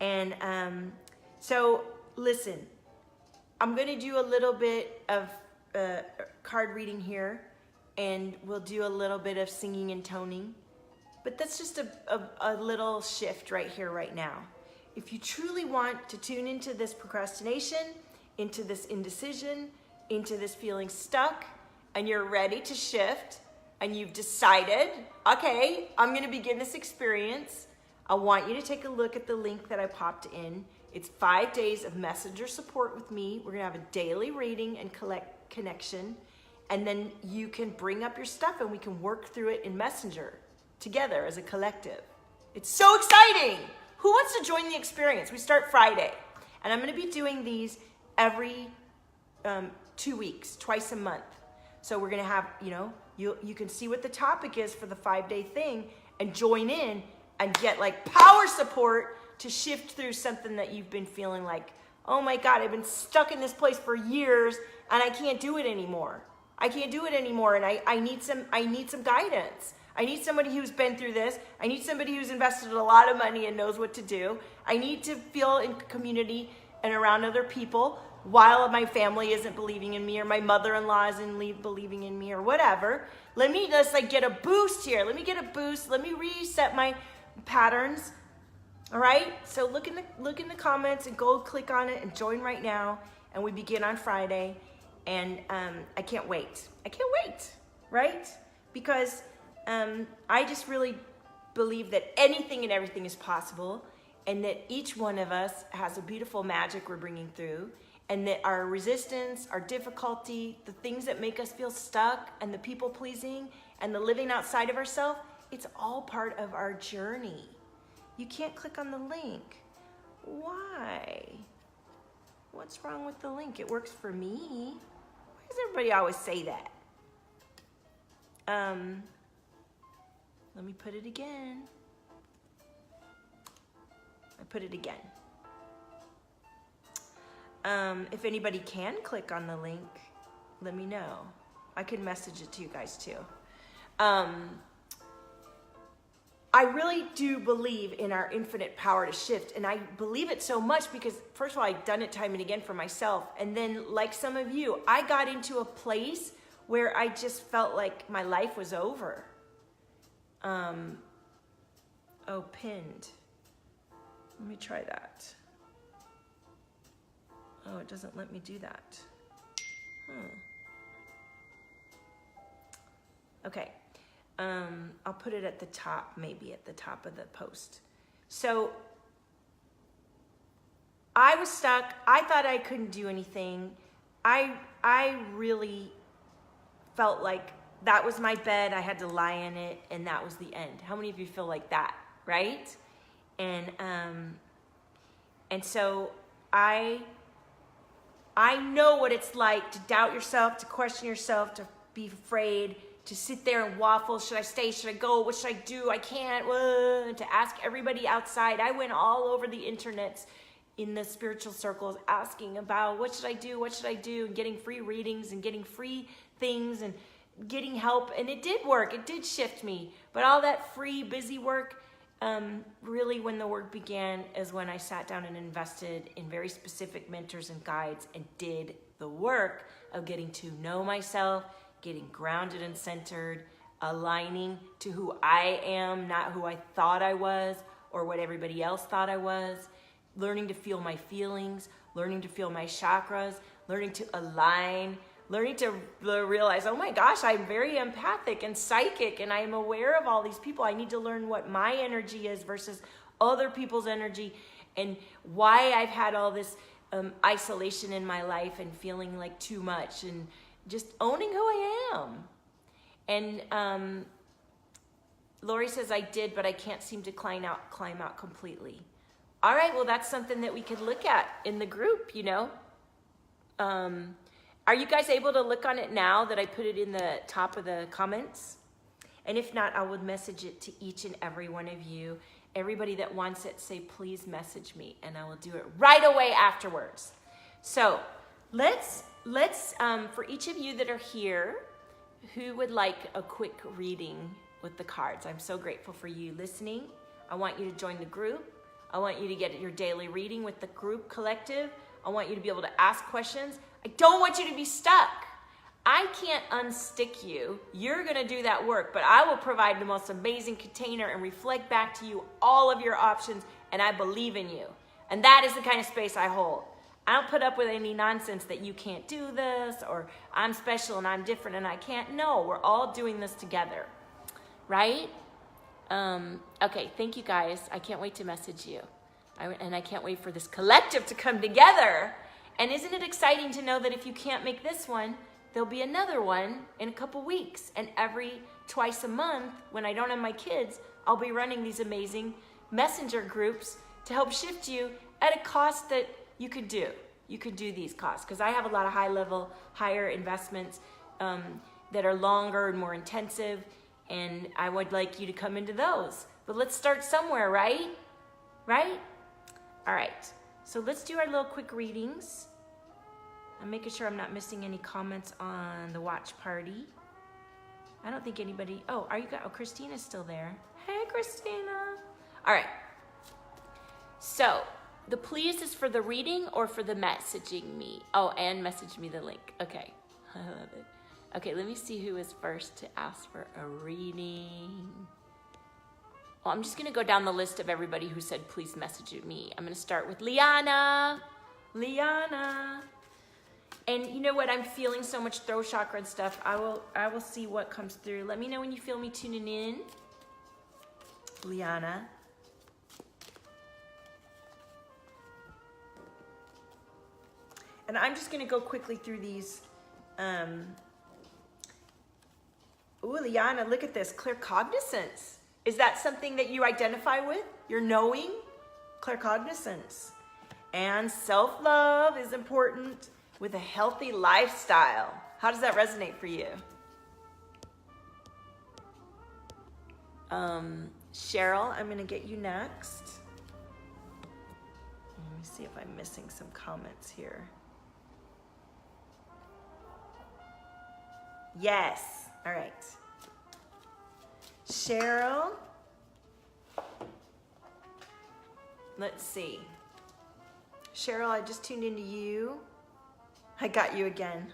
And so listen, I'm going to do a little bit of card reading here, and we'll do a little bit of singing and toning. But that's just a little shift right here, right now. If you truly want to tune into this procrastination, into this indecision, into this feeling stuck, and you're ready to shift, and you've decided, okay, I'm going to begin this experience, I want you to take a look at the link that I popped in. It's 5 days of messenger support with me. We're going to have a daily reading and connection, and then you can bring up your stuff and we can work through it in Messenger together as a collective. It's so exciting. Who wants to join the experience? We start Friday, and I'm going to be doing these every 2 weeks, twice a month. So we're going to have, you can see what the topic is for the 5-day thing and join in and get like power support to shift through something that you've been feeling like, oh my God, I've been stuck in this place for years and I can't do it anymore. I can't do it anymore, and I need some guidance. I need somebody who's been through this. I need somebody who's invested a lot of money and knows what to do. I need to feel in community and around other people while my family isn't believing in me, or my mother-in-law isn't believing in me, or whatever. Let me just get a boost here. Let me get a boost. Let me reset my patterns. All right? So look in the comments and go click on it and join right now. And we begin on Friday. And I can't wait. I can't wait, right? Because I just really believe that anything and everything is possible, and that each one of us has a beautiful magic we're bringing through, and that our resistance, our difficulty, the things that make us feel stuck, and the people pleasing, and the living outside of ourselves, it's all part of our journey. You can't click on the link. Why? What's wrong with the link? It works for me. Why does everybody always say that? Let me put it again. I put it again. If anybody can click on the link, let me know. I can message it to you guys too. I really do believe in our infinite power to shift, and I believe it so much because, first of all, I've done it time and again for myself, and then, like some of you, I got into a place where I just felt like my life was over. Oh, pinned. Let me try that. Oh, it doesn't let me do that. Okay. I'll put it at the top, maybe at the top of the post. So I was stuck. I thought I couldn't do anything. I really felt like that was my bed. I had to lie in it, and that was the end. How many of you feel like that, right? And so I know what it's like to doubt yourself, to question yourself, to be afraid, to sit there and waffle. Should I stay? Should I go? What should I do? I can't. To ask everybody outside. I went all over the internets in the spiritual circles asking about what should I do, and getting free readings and getting free things and getting help. And it did work. It did shift me. But all that free, busy work, really when the work began is when I sat down and invested in very specific mentors and guides and did the work of getting to know myself, getting grounded and centered, aligning to who I am, not who I thought I was or what everybody else thought I was, learning to feel my feelings, learning to feel my chakras, learning to align, learning to realize, oh my gosh, I'm very empathic and psychic and I am aware of all these people. I need to learn what my energy is versus other people's energy and why I've had all this isolation in my life and feeling like too much and just owning who I am. And Lori says I did, but I can't seem to climb out completely. All right, well, that's something that we could look at in the group, you know. Are you guys able to look on it now that I put it in the top of the comments? And if not, I would message it to each and every one of you. Everybody that wants it, say, please message me, and I will do it right away afterwards. So let's for each of you that are here, who would like a quick reading with the cards? I'm so grateful for you listening. I want you to join the group. I want you to get your daily reading with the group collective. I want you to be able to ask questions. I don't want you to be stuck. I can't unstick you. You're going to do that work, but I will provide the most amazing container and reflect back to you all of your options, and I believe in you. And that is the kind of space I hold. I don't put up with any nonsense that you can't do this or I'm special and I'm different and I can't. No, we're all doing this together, right? Okay, thank you guys. I can't wait to message you. And I can't wait for this collective to come together. And isn't it exciting to know that if you can't make this one, there'll be another one in a couple weeks. And twice a month, when I don't have my kids, I'll be running these amazing messenger groups to help shift you at a cost that you could do. You could do these costs. Because I have a lot of higher investments that are longer and more intensive. And I would like you to come into those. But let's start somewhere, right? Right? All right. So let's do our little quick readings. I'm making sure I'm not missing any comments on the watch party. I don't think anybody... Oh, Christina's still there. Hey, Christina. All right. So, the please is for the reading or for the messaging me? Oh, and message me the link. Okay. I love it. Okay, let me see who is first to ask for a reading. Well, I'm just going to go down the list of everybody who said, please message me. I'm going to start with Liana. Liana. And you know what? I'm feeling so much throat chakra and stuff. I will see what comes through. Let me know when you feel me tuning in. Liana. And I'm just going to go quickly through these. Ooh, Liana, look at this. Claircognizance. Is that something that you identify with? Your knowing? Claircognizance. And self-love is important with a healthy lifestyle. How does that resonate for you? Cheryl, I'm going to get you next. Let me see if I'm missing some comments here. Yes. All right. Cheryl. Let's see. Cheryl, I just tuned into you. I got you again.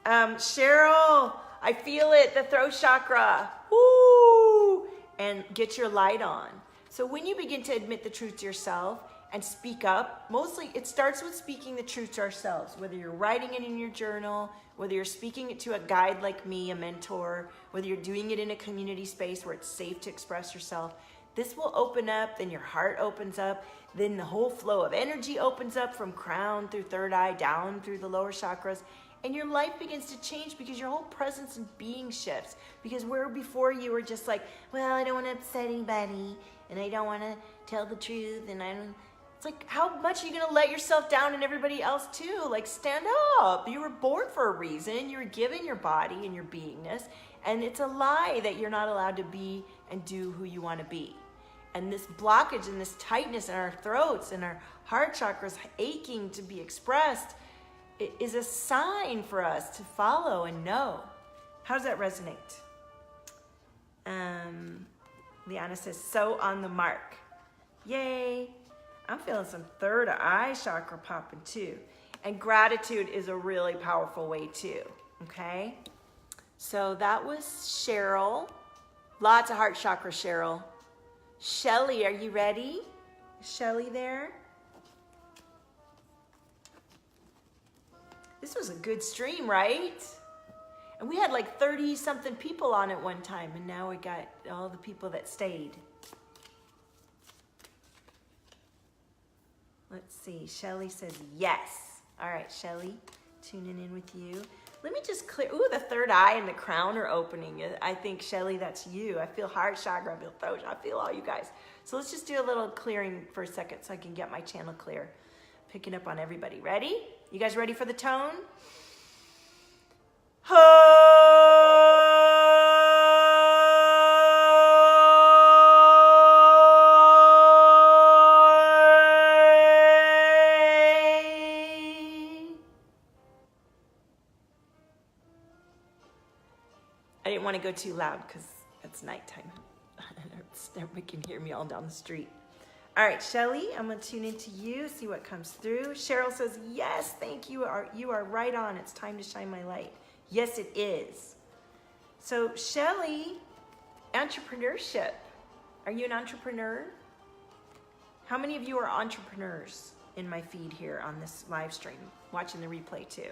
Cheryl, I feel it, the throat chakra. Woo! And get your light on. So when you begin to admit the truth to yourself and speak up, mostly it starts with speaking the truth to ourselves, whether you're writing it in your journal, whether you're speaking it to a guide like me, a mentor, whether you're doing it in a community space where it's safe to express yourself. This will open up, then your heart opens up, then the whole flow of energy opens up from crown through third eye, down through the lower chakras, and your life begins to change because your whole presence and being shifts. Because where before you were just like, well, I don't want to upset anybody, and I don't want to tell the truth, and I don't... It's like, how much are you going to let yourself down and everybody else too? Like, stand up. You were born for a reason. You were given your body and your beingness, and it's a lie that you're not allowed to be and do who you want to be. and this blockage and this tightness in our throats and our heart chakras aching to be expressed, it is a sign for us to follow and know. How does that resonate? Liana says, so on the mark. Yay. I'm feeling some third eye chakra popping too. And gratitude is a really powerful way too, okay? So that was Cheryl. Lots of heart chakra, Cheryl. Shelly, are you ready? Is Shelly there? This was a good stream, right? And we had like 30 something people on at one time, and now we got all the people that stayed. Let's see, Shelly says yes. All right, Shelly, tuning in with you. Let me just clear, ooh, the third eye and the crown are opening. I think, Shelly, that's you. I feel heart chakra, I feel throat, I feel all you guys. So let's just do a little clearing for a second so I can get my channel clear. Picking up on everybody. Ready? You guys ready for the tone? I didn't want to go too loud because it's nighttime. Everybody can hear me all down the street. All right, Shelly, I'm going to tune into you, see what comes through. Cheryl says, yes, thank you. You are right on. It's time to shine my light. Yes, it is. So, Shelly, entrepreneurship. Are you an entrepreneur? How many of you are entrepreneurs in my feed here on this live stream, watching the replay too?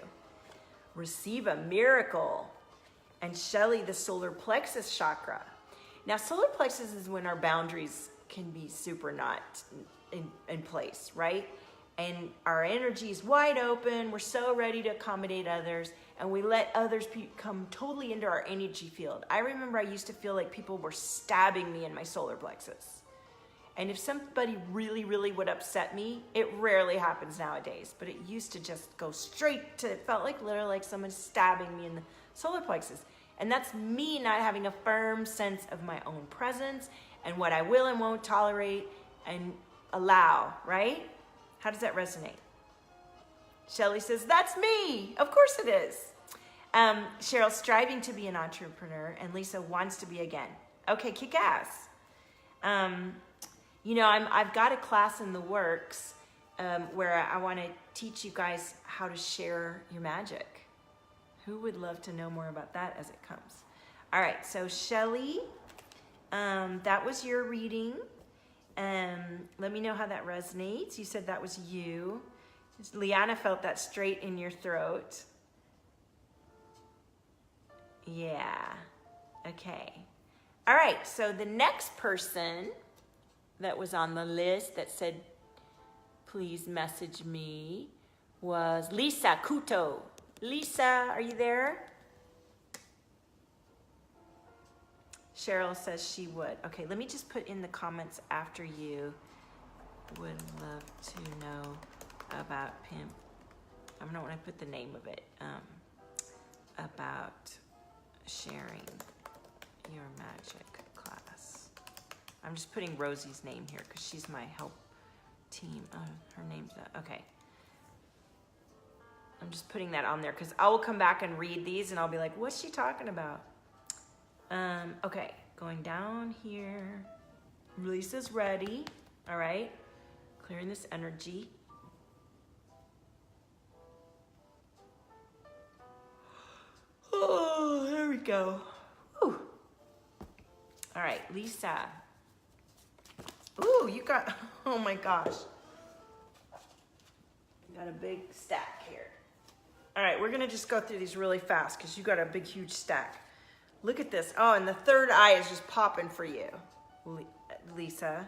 Receive a miracle. And Shelly, the solar plexus chakra. Now, solar plexus is when our boundaries can be super not in place, right? And our energy is wide open. We're so ready to accommodate others, and we let others come totally into our energy field. I remember I used to feel like people were stabbing me in my solar plexus. And if somebody really, really would upset me, it rarely happens nowadays, but it used to just go straight to, it felt like literally like someone stabbing me in the solar plexus. And that's me not having a firm sense of my own presence and what I will and won't tolerate and allow, right? How does that resonate? Shelly says, that's me. Of course it is. Cheryl, striving to be an entrepreneur, and Lisa wants to be again. Okay, kick ass. You know, I've got a class in the works where I want to teach you guys how to share your magic. Who would love to know more about that as it comes? All right, so Shelly, that was your reading. Let me know how that resonates. You said that was you. Liana felt that straight in your throat. Yeah. Okay. All right, so the next person that was on the list that said, please message me, was Lisa Kuto. Lisa, are you there? Cheryl says she would. Okay, let me just put in the comments after you. Would love to know about Pimp. I don't know when I put the name of it. About sharing your magic class. I'm just putting Rosie's name here because she's my help team. Her name's okay. I'm just putting that on there because I will come back and read these and I'll be like, what's she talking about? Okay, going down here. Lisa's ready. All right, clearing this energy. Oh, there we go. Whew. All right, Lisa. Ooh, you got, oh my gosh. You got a big stack here. All right, we're gonna just go through these really fast because you got a big, huge stack. Look at this. Oh, and the third eye is just popping for you, Lisa.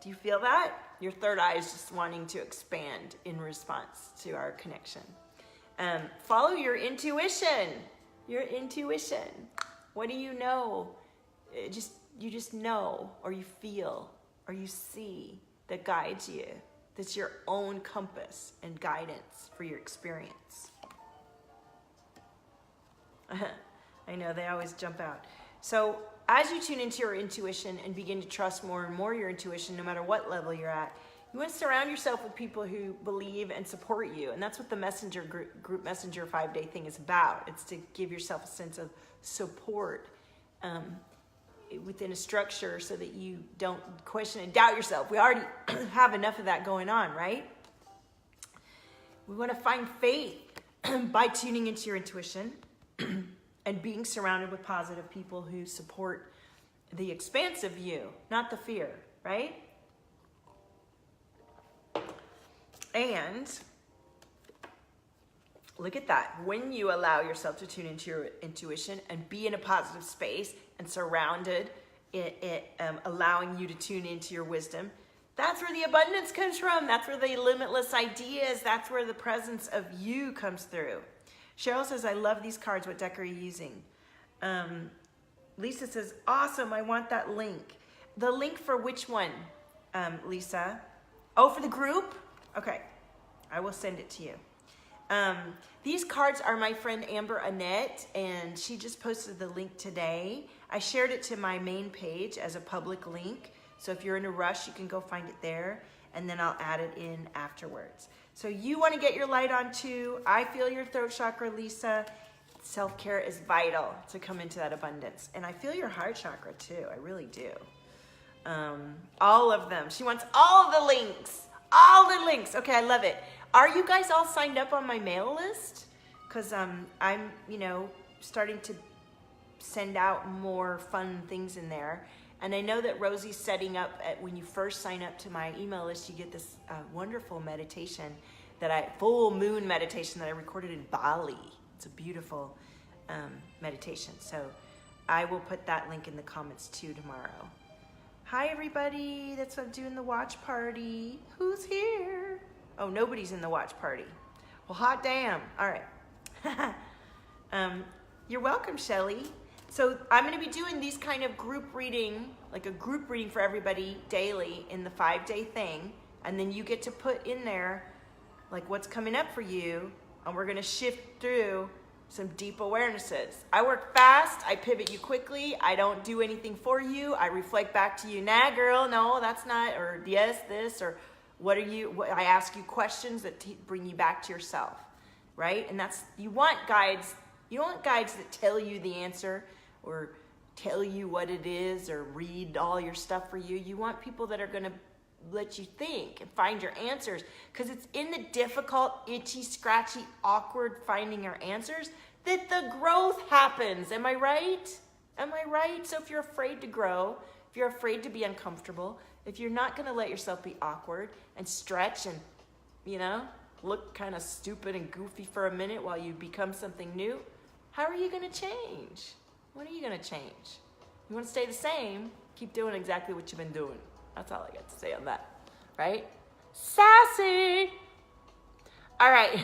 Do you feel that? Your third eye is just wanting to expand in response to our connection. Follow your intuition. Your intuition. What do you know? You just know, or you feel, or you see that guides you. That's your own compass and guidance for your experience. I know, they always jump out. So as you tune into your intuition and begin to trust more and more your intuition, no matter what level you're at, you want to surround yourself with people who believe and support you. And that's what the messenger group messenger 5-day thing is about. It's to give yourself a sense of support within a structure so that you don't question and doubt yourself. We already have enough of that going on, right? We want to find faith by tuning into your intuition and being surrounded with positive people who support the expansive you, not the fear, right? And look at that. When you allow yourself to tune into your intuition and be in a positive space and surrounded, allowing you to tune into your wisdom, that's where the abundance comes from. That's where the limitless ideas, that's where the presence of you comes through. Cheryl says, I love these cards. What deck are you using? Lisa says, awesome. I want that link. The link for which one, Lisa? Oh, for the group? Okay. I will send it to you. These cards are my friend Amber Annette, and she just posted the link today. I shared it to my main page as a public link. So if you're in a rush, you can go find it there, and then I'll add it in afterwards. So you want to get your light on too. I feel your throat chakra, Lisa. Self-care is vital to come into that abundance. And I feel your heart chakra too. I really do. All of them. She wants all the links. All the links. Okay, I love it. Are you guys all signed up on my mail list? Because I'm, starting to send out more fun things in there. And I know that Rosie's setting up, when you first sign up to my email list, you get this wonderful meditation, full moon meditation that I recorded in Bali. It's a beautiful meditation. So I will put that link in the comments too tomorrow. Hi everybody, that's what I'm doing, the watch party. Who's here? Oh, nobody's in the watch party. Well, hot damn. All right. You're welcome, Shelly. So I'm going to be doing these kind of group reading, like a group reading for everybody daily in the 5-day thing. And then you get to put in there like what's coming up for you. And we're going to shift through some deep awarenesses. I work fast. I pivot you quickly. I don't do anything for you. I reflect back to you. Nah, girl, no, that's not, or yes, this, or what are you, I ask you questions that bring you back to yourself, right? And that's, you want guides that tell you the answer or tell you what it is or read all your stuff for you. You want people that are going to let you think and find your answers, because it's in the difficult, itchy, scratchy, awkward finding your answers that the growth happens. Am I right? Am I right? So if you're afraid to grow, if you're afraid to be uncomfortable, if you're not going to let yourself be awkward and stretch and, look kind of stupid and goofy for a minute while you become something new, how are you going to change? When are you going to change? You want to stay the same, keep doing exactly what you've been doing. That's all I got to say on that, right? Sassy! All right.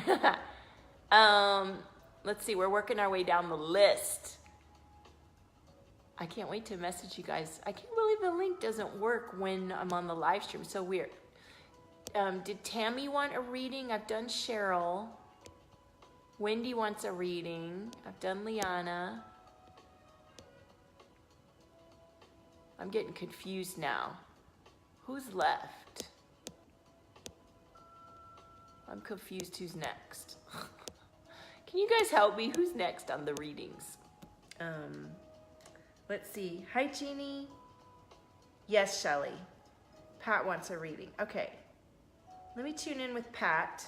Let's see. We're working our way down the list. I can't wait to message you guys. I can't believe the link doesn't work when I'm on the live stream. So weird. Did Tammy want a reading? I've done Cheryl. Wendy wants a reading. I've done Liana. I'm getting confused now. Who's left? I'm confused who's next. Can you guys help me? Who's next on the readings? Let's see. Hi, Jeannie. Yes, Shelly. Pat wants a reading. Okay. Let me tune in with Pat.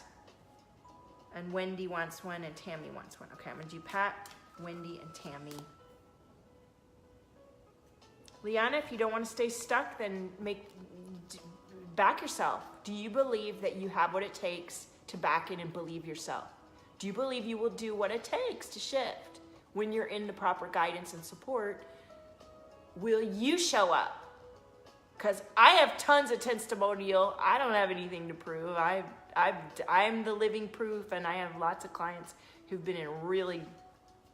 And Wendy wants one and Tammy wants one. Okay, I'm going to do Pat, Wendy, and Tammy. Liana, if you don't want to stay stuck, then back yourself. Do you believe that you have what it takes to back in and believe yourself? Do you believe you will do what it takes to shift? When you're in the proper guidance and support, will you show up? Because I have tons of testimonial. I don't have anything to prove. I'm the living proof, and I have lots of clients who've been in really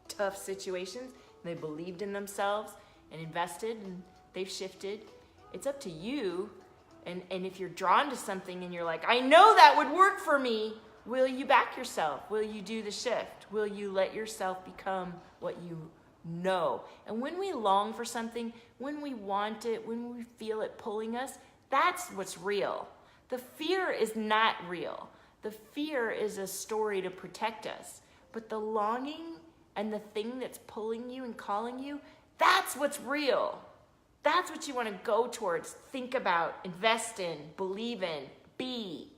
tough situations. They believed in themselves and invested, and they've shifted. It's up to you. And if you're drawn to something and you're like, I know that would work for me, will you back yourself? Will you do the shift? Will you let yourself become what you No. And when we long for something, when we want it, when we feel it pulling us, that's what's real. The fear is not real. The fear is a story to protect us. But the longing and the thing that's pulling you and calling you, that's what's real. That's what you want to go towards, think about, invest in, believe in, be.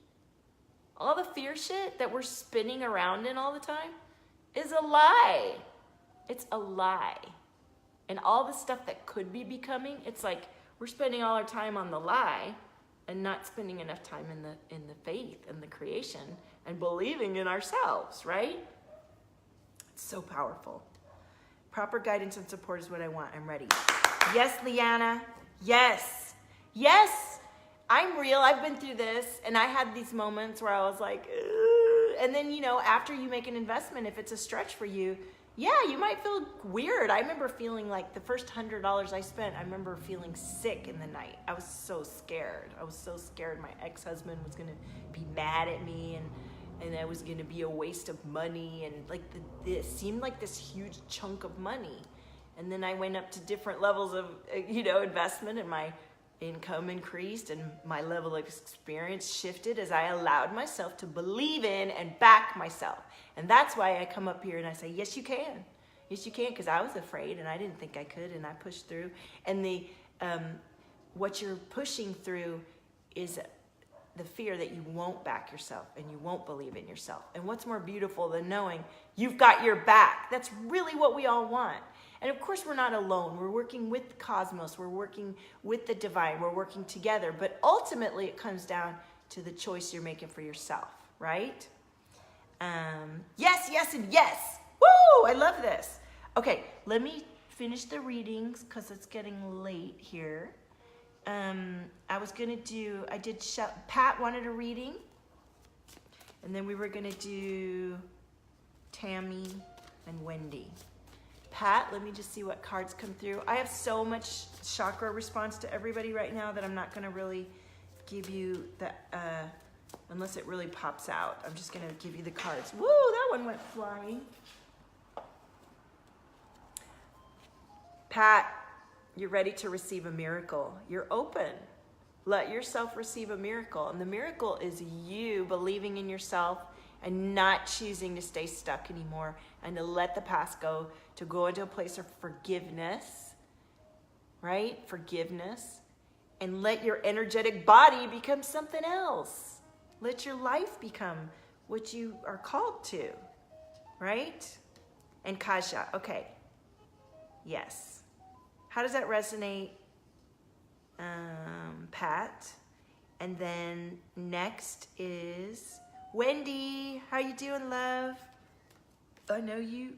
All the fear shit that we're spinning around in all the time is a lie. It's a lie. And all the stuff that could be becoming, it's like we're spending all our time on the lie and not spending enough time in the faith and the creation and believing in ourselves, right? It's so powerful. Proper guidance and support is what I want. I'm ready. Yes, Liana. Yes. Yes. I'm real. I've been through this, and I had these moments where I was like, ugh. And then, you know, after you make an investment, if it's a stretch for you, yeah, you might feel weird. I remember feeling like the first $100 I spent, I remember feeling sick in the night. I was so scared. I was so scared my ex-husband was going to be mad at me, and it was going to be a waste of money, and like it seemed like this huge chunk of money. And then I went up to different levels of, you know, investment, and my income increased and my level of experience shifted as I allowed myself to believe in and back myself. And that's why I come up here and I say, yes, you can. Yes, you can, because I was afraid and I didn't think I could, and I pushed through. And what you're pushing through is the fear that you won't back yourself and you won't believe in yourself. And what's more beautiful than knowing you've got your back? That's really what we all want. And of course, we're not alone. We're working with the cosmos. We're working with the divine. We're working together. But ultimately, it comes down to the choice you're making for yourself, right? Yes, yes, and yes. Woo! I love this. Okay, let me finish the readings because it's getting late here. Pat wanted a reading. And then we were going to do Tammy and Wendy. Pat, let me just see what cards come through. I have so much chakra response to everybody right now that I'm not going to really give you the, unless it really pops out. I'm just going to give you the cards. Woo, that one went flying. Pat, you're ready to receive a miracle. You're open. Let yourself receive a miracle. And the miracle is you believing in yourself and not choosing to stay stuck anymore and to let the past go, to go into a place of forgiveness, right? Forgiveness. And let your energetic body become something else. Let your life become what you are called to, right? And Kaja, okay. Yes. How does that resonate, Pat? And then next is Wendy. How you doing, love? I know you.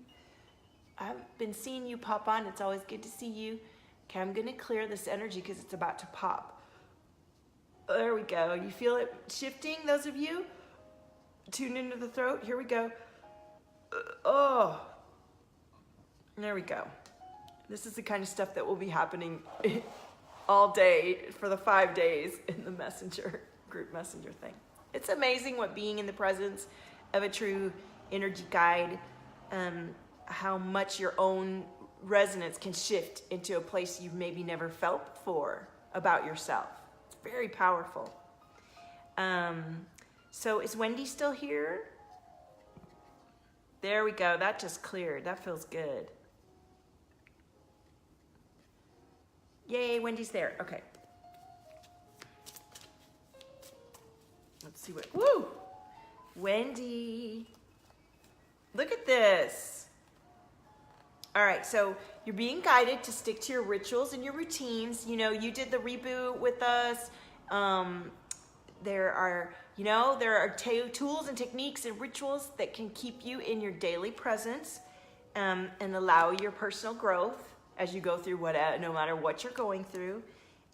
I've been seeing you pop on. It's always good to see you. Okay, I'm going to clear this energy because it's about to pop. There we go. You feel it shifting, those of you? Tune into the throat. Here we go. Oh. There we go. This is the kind of stuff that will be happening all day for the 5 days in the messenger, group messenger thing. It's amazing what being in the presence of a true energy guide, how much your own resonance can shift into a place you've maybe never felt before about yourself. It's very powerful. So is Wendy still here? There we go. That just cleared. That feels good. Yay, Wendy's there. Okay. Let's see what, woo! Wendy. Look at this. All right, so you're being guided to stick to your rituals and your routines. You know, you did the reboot with us. There are tools and techniques and rituals that can keep you in your daily presence and allow your personal growth as you go through no matter what you're going through.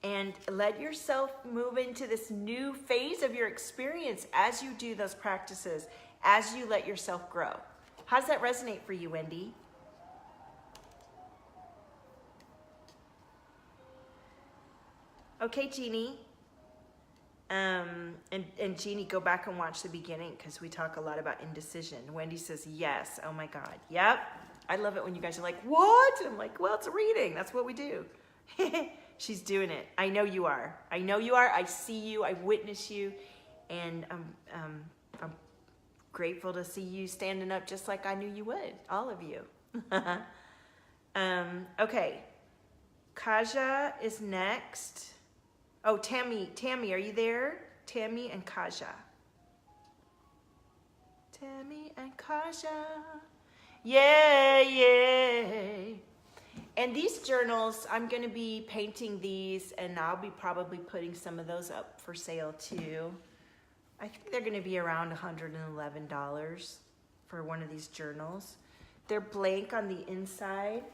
And let yourself move into this new phase of your experience as you do those practices, as you let yourself grow. How does that resonate for you, Wendy? Okay, Jeannie. And Jeannie, go back and watch the beginning because we talk a lot about indecision. Wendy says yes. Oh my God. Yep. I love it when you guys are like, what? I'm like, well, it's a reading. That's what we do. She's doing it. I know you are. I know you are. I see you. I witness you. And I'm grateful to see you standing up just like I knew you would. All of you. Okay. Kaja is next. Oh, Tammy, are you there? Tammy and Kaja. Tammy and Kaja. Yay. And these journals, I'm going to be painting these, and I'll be probably putting some of those up for sale too. I think they're going to be around $111 for one of these journals. They're blank on the inside.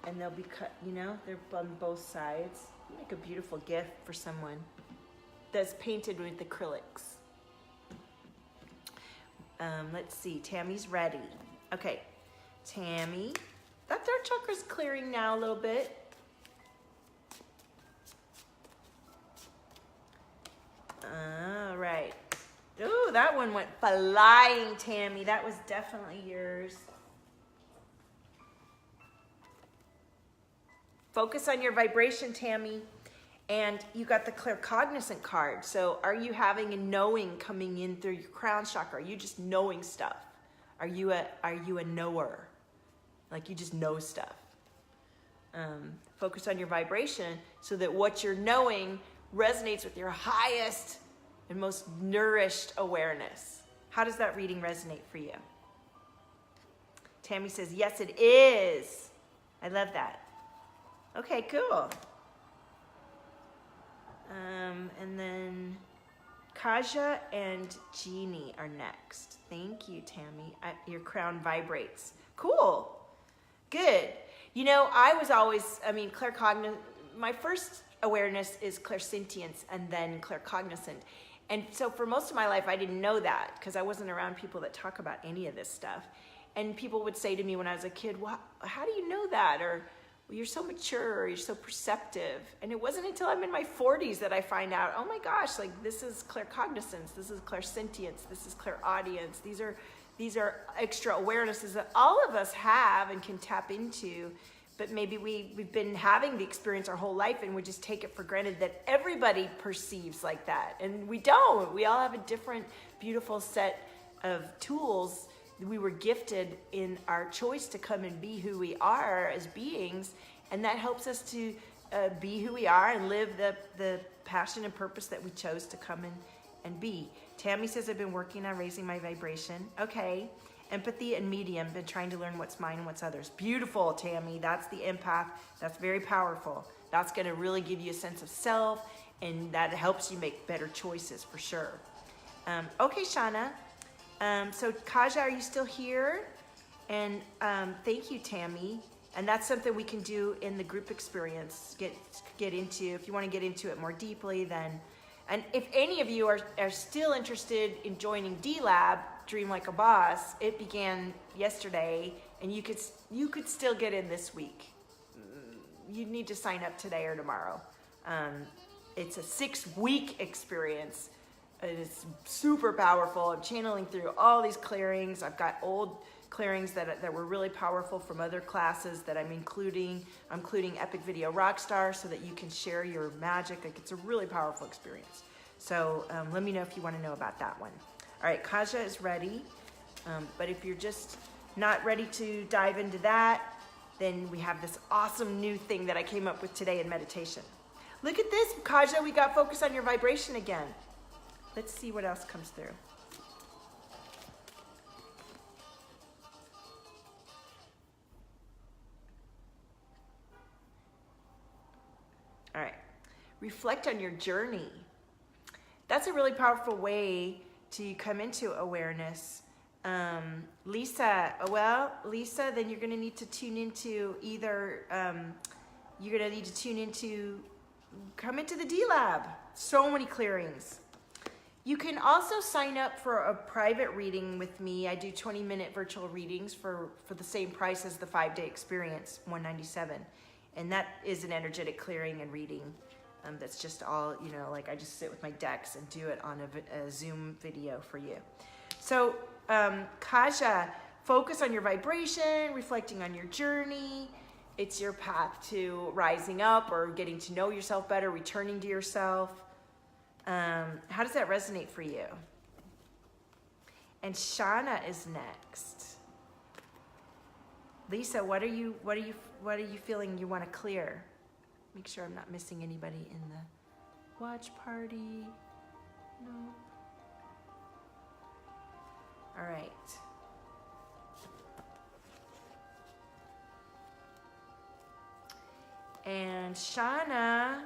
And they'll be cut, you know, they're on both sides. Make a beautiful gift for someone that's painted with acrylics. Let's see, Tammy's ready. Okay, Tammy, that third chakra's clearing now a little bit. All right. Ooh, that one went flying, Tammy. That was definitely yours. Focus on your vibration, Tammy. And you got the claircognizant card. So are you having a knowing coming in through your crown chakra? Are you just knowing stuff? Are you a knower? Like you just know stuff. Focus on your vibration so that what you're knowing resonates with your highest and most nourished awareness. How does that reading resonate for you? Tammy says, yes, it is. I love that. Okay, cool. And then Kaja and Jeannie are next. Thank you, Tammy. Your crown vibrates. Cool. Good. You know, I was always, claircognizant. My first awareness is clairsentience and then claircognizant. And so for most of my life, I didn't know that because I wasn't around people that talk about any of this stuff. And people would say to me when I was a kid, well, how do you know that? Or, well, you're so mature, or you're so perceptive. And it wasn't until I'm in my 40s that I find out, oh my gosh, like this is claircognizance, this is clairsentience, this is clairaudience. These are extra awarenesses that all of us have and can tap into, but maybe we've been having the experience our whole life and we just take it for granted that everybody perceives like that. And we don't. We all have a different, beautiful set of tools we were gifted in our choice to come and be who we are as beings, and that helps us to be who we are and live the passion and purpose that we chose to come and be. Tammy says, I've been working on raising my vibration. Okay. Empathy and medium, been trying to learn what's mine and what's others. Beautiful, Tammy. That's the empath. That's very powerful. That's going to really give you a sense of self, and that helps you make better choices for sure. Okay, Shauna. So Kaja, are you still here? And thank you, Tammy. And that's something we can do in the group experience, get into. If you want to get into it more deeply, then, and if any of you are still interested in joining D-Lab, Dream Like a Boss, it began yesterday, and you could still get in this week. You need to sign up today or tomorrow. It's a 6-week experience. It's super powerful. I'm channeling through all these clearings. I've got old clearings that were really powerful from other classes that I'm including. I'm including Epic Video Rockstar so that you can share your magic. Like, it's a really powerful experience. So let me know if you want to know about that one. All right, Kaja is ready. But if you're just not ready to dive into that, then we have this awesome new thing that I came up with today in meditation. Look at this, Kaja. We got focus on your vibration again. Let's see what else comes through. All right. Reflect on your journey. That's a really powerful way to come into awareness. Lisa, then you're going to need to tune into either, come into the D-Lab. So many clearings. You can also sign up for a private reading with me. I do 20-minute virtual readings for the same price as the 5-day experience, $197. And that is an energetic clearing and reading. That's just all, like I just sit with my decks and do it on a Zoom video for you. So Kaja, focus on your vibration, reflecting on your journey. It's your path to rising up or getting to know yourself better, returning to yourself. How does that resonate for you? And Shauna is next. Lisa, what are you feeling you want to clear? Make sure I'm not missing anybody in the watch party. No. All right. And Shauna,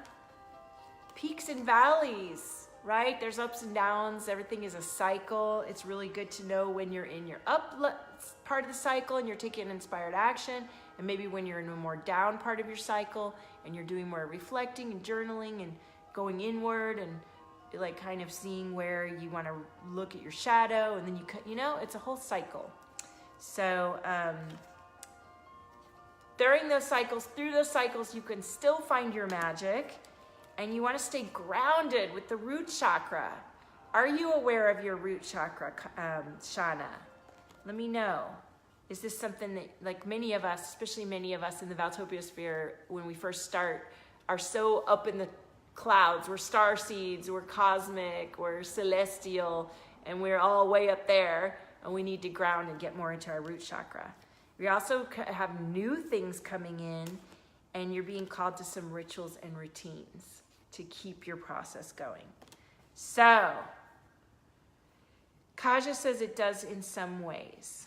peaks and valleys, right? There's ups and downs. Everything is a cycle. It's really good to know when you're in your up part of the cycle and you're taking inspired action, and maybe when you're in a more down part of your cycle and you're doing more reflecting and journaling and going inward and like kind of seeing where you want to look at your shadow, and then it's a whole cycle. So, through those cycles, you can still find your magic, and you want to stay grounded with the root chakra. Are you aware of your root chakra, Shauna? Let me know. Is this something that, like many of us, especially many of us in the Valtopia sphere, when we first start, are so up in the clouds? We're star seeds, we're cosmic, we're celestial, and we're all way up there, and we need to ground and get more into our root chakra. We also have new things coming in, and you're being called to some rituals and routines to keep your process going. So, Kaja says it does in some ways.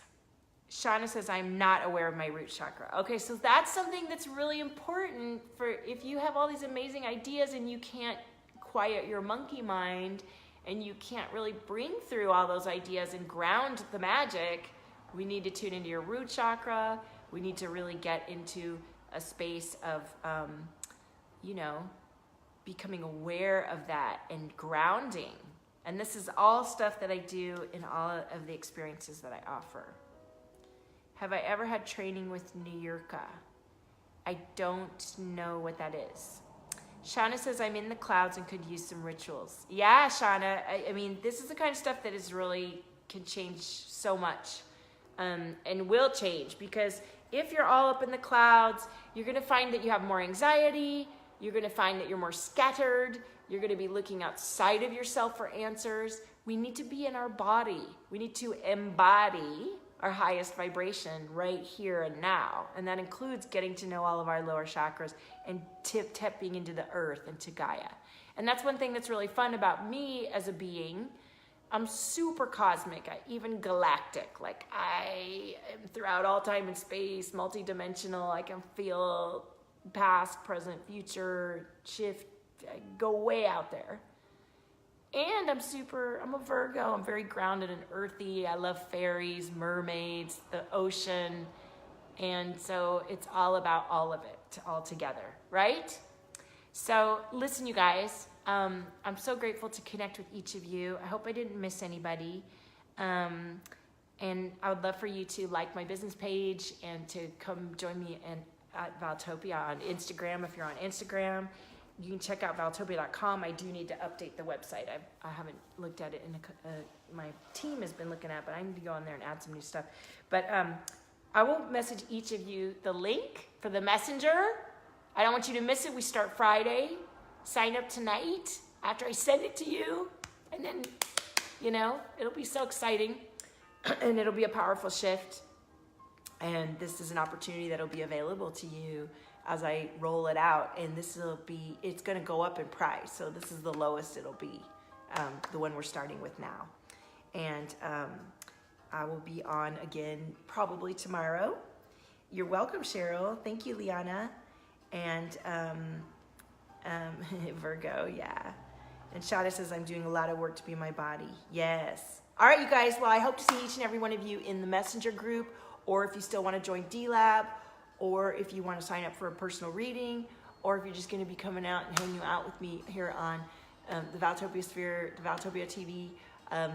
Shauna says, I'm not aware of my root chakra. Okay, so that's something that's really important for if you have all these amazing ideas and you can't quiet your monkey mind and you can't really bring through all those ideas and ground the magic. We need to tune into your root chakra. We need to really get into a space of, becoming aware of that and grounding. And this is all stuff that I do in all of the experiences that I offer. Have I ever had training with Niyurka? I don't know what that is. Shauna says, I'm in the clouds and could use some rituals. Yeah, Shauna, I mean, this is the kind of stuff that is really can change so much. And will change, because if you're all up in the clouds, you're going to find that you have more anxiety. You're going to find that you're more scattered. You're going to be looking outside of yourself for answers. We need to be in our body. We need to embody our highest vibration right here and now. And that includes getting to know all of our lower chakras and tapping into the earth and to Gaia. And that's one thing that's really fun about me as a being. I'm super cosmic, even galactic. Like I am throughout all time and space, multidimensional. I can feel past, present, future, shift, go way out there. And I'm a Virgo. I'm very grounded and earthy. I love fairies, mermaids, the ocean. And so it's all about all of it all together, right? So listen, you guys, I'm so grateful to connect with each of you. I hope I didn't miss anybody. And I would love for you to like my business page and to come join me at Valtopia on Instagram. If you're on Instagram, you can check out valtopia.com. I do need to update the website. I haven't looked at it my team has been looking at, but I need to go on there and add some new stuff. But I will message each of you the link for the messenger. I don't want you to miss it. We start Friday. Sign up tonight after I send it to you. And then, it'll be so exciting. And it'll be a powerful shift. And this is an opportunity that'll be available to you as I roll it out. And it's going to go up in price. So this is the lowest it'll be, the one we're starting with now. And I will be on again probably tomorrow. You're welcome, Cheryl. Thank you, Liana. And Virgo, yeah. And Shada says, I'm doing a lot of work to be my body. Yes. All right, you guys. Well, I hope to see each and every one of you in the messenger group, or if you still want to join D-Lab, or if you want to sign up for a personal reading, or if you're just going to be coming out and hanging out with me here on the Valtopia Sphere, the Valtopia TV.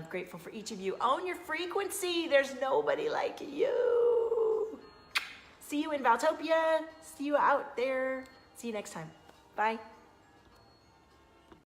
Grateful for each of you. Own your frequency. There's nobody like you. See you in Valtopia. See you out there. See you next time. Bye.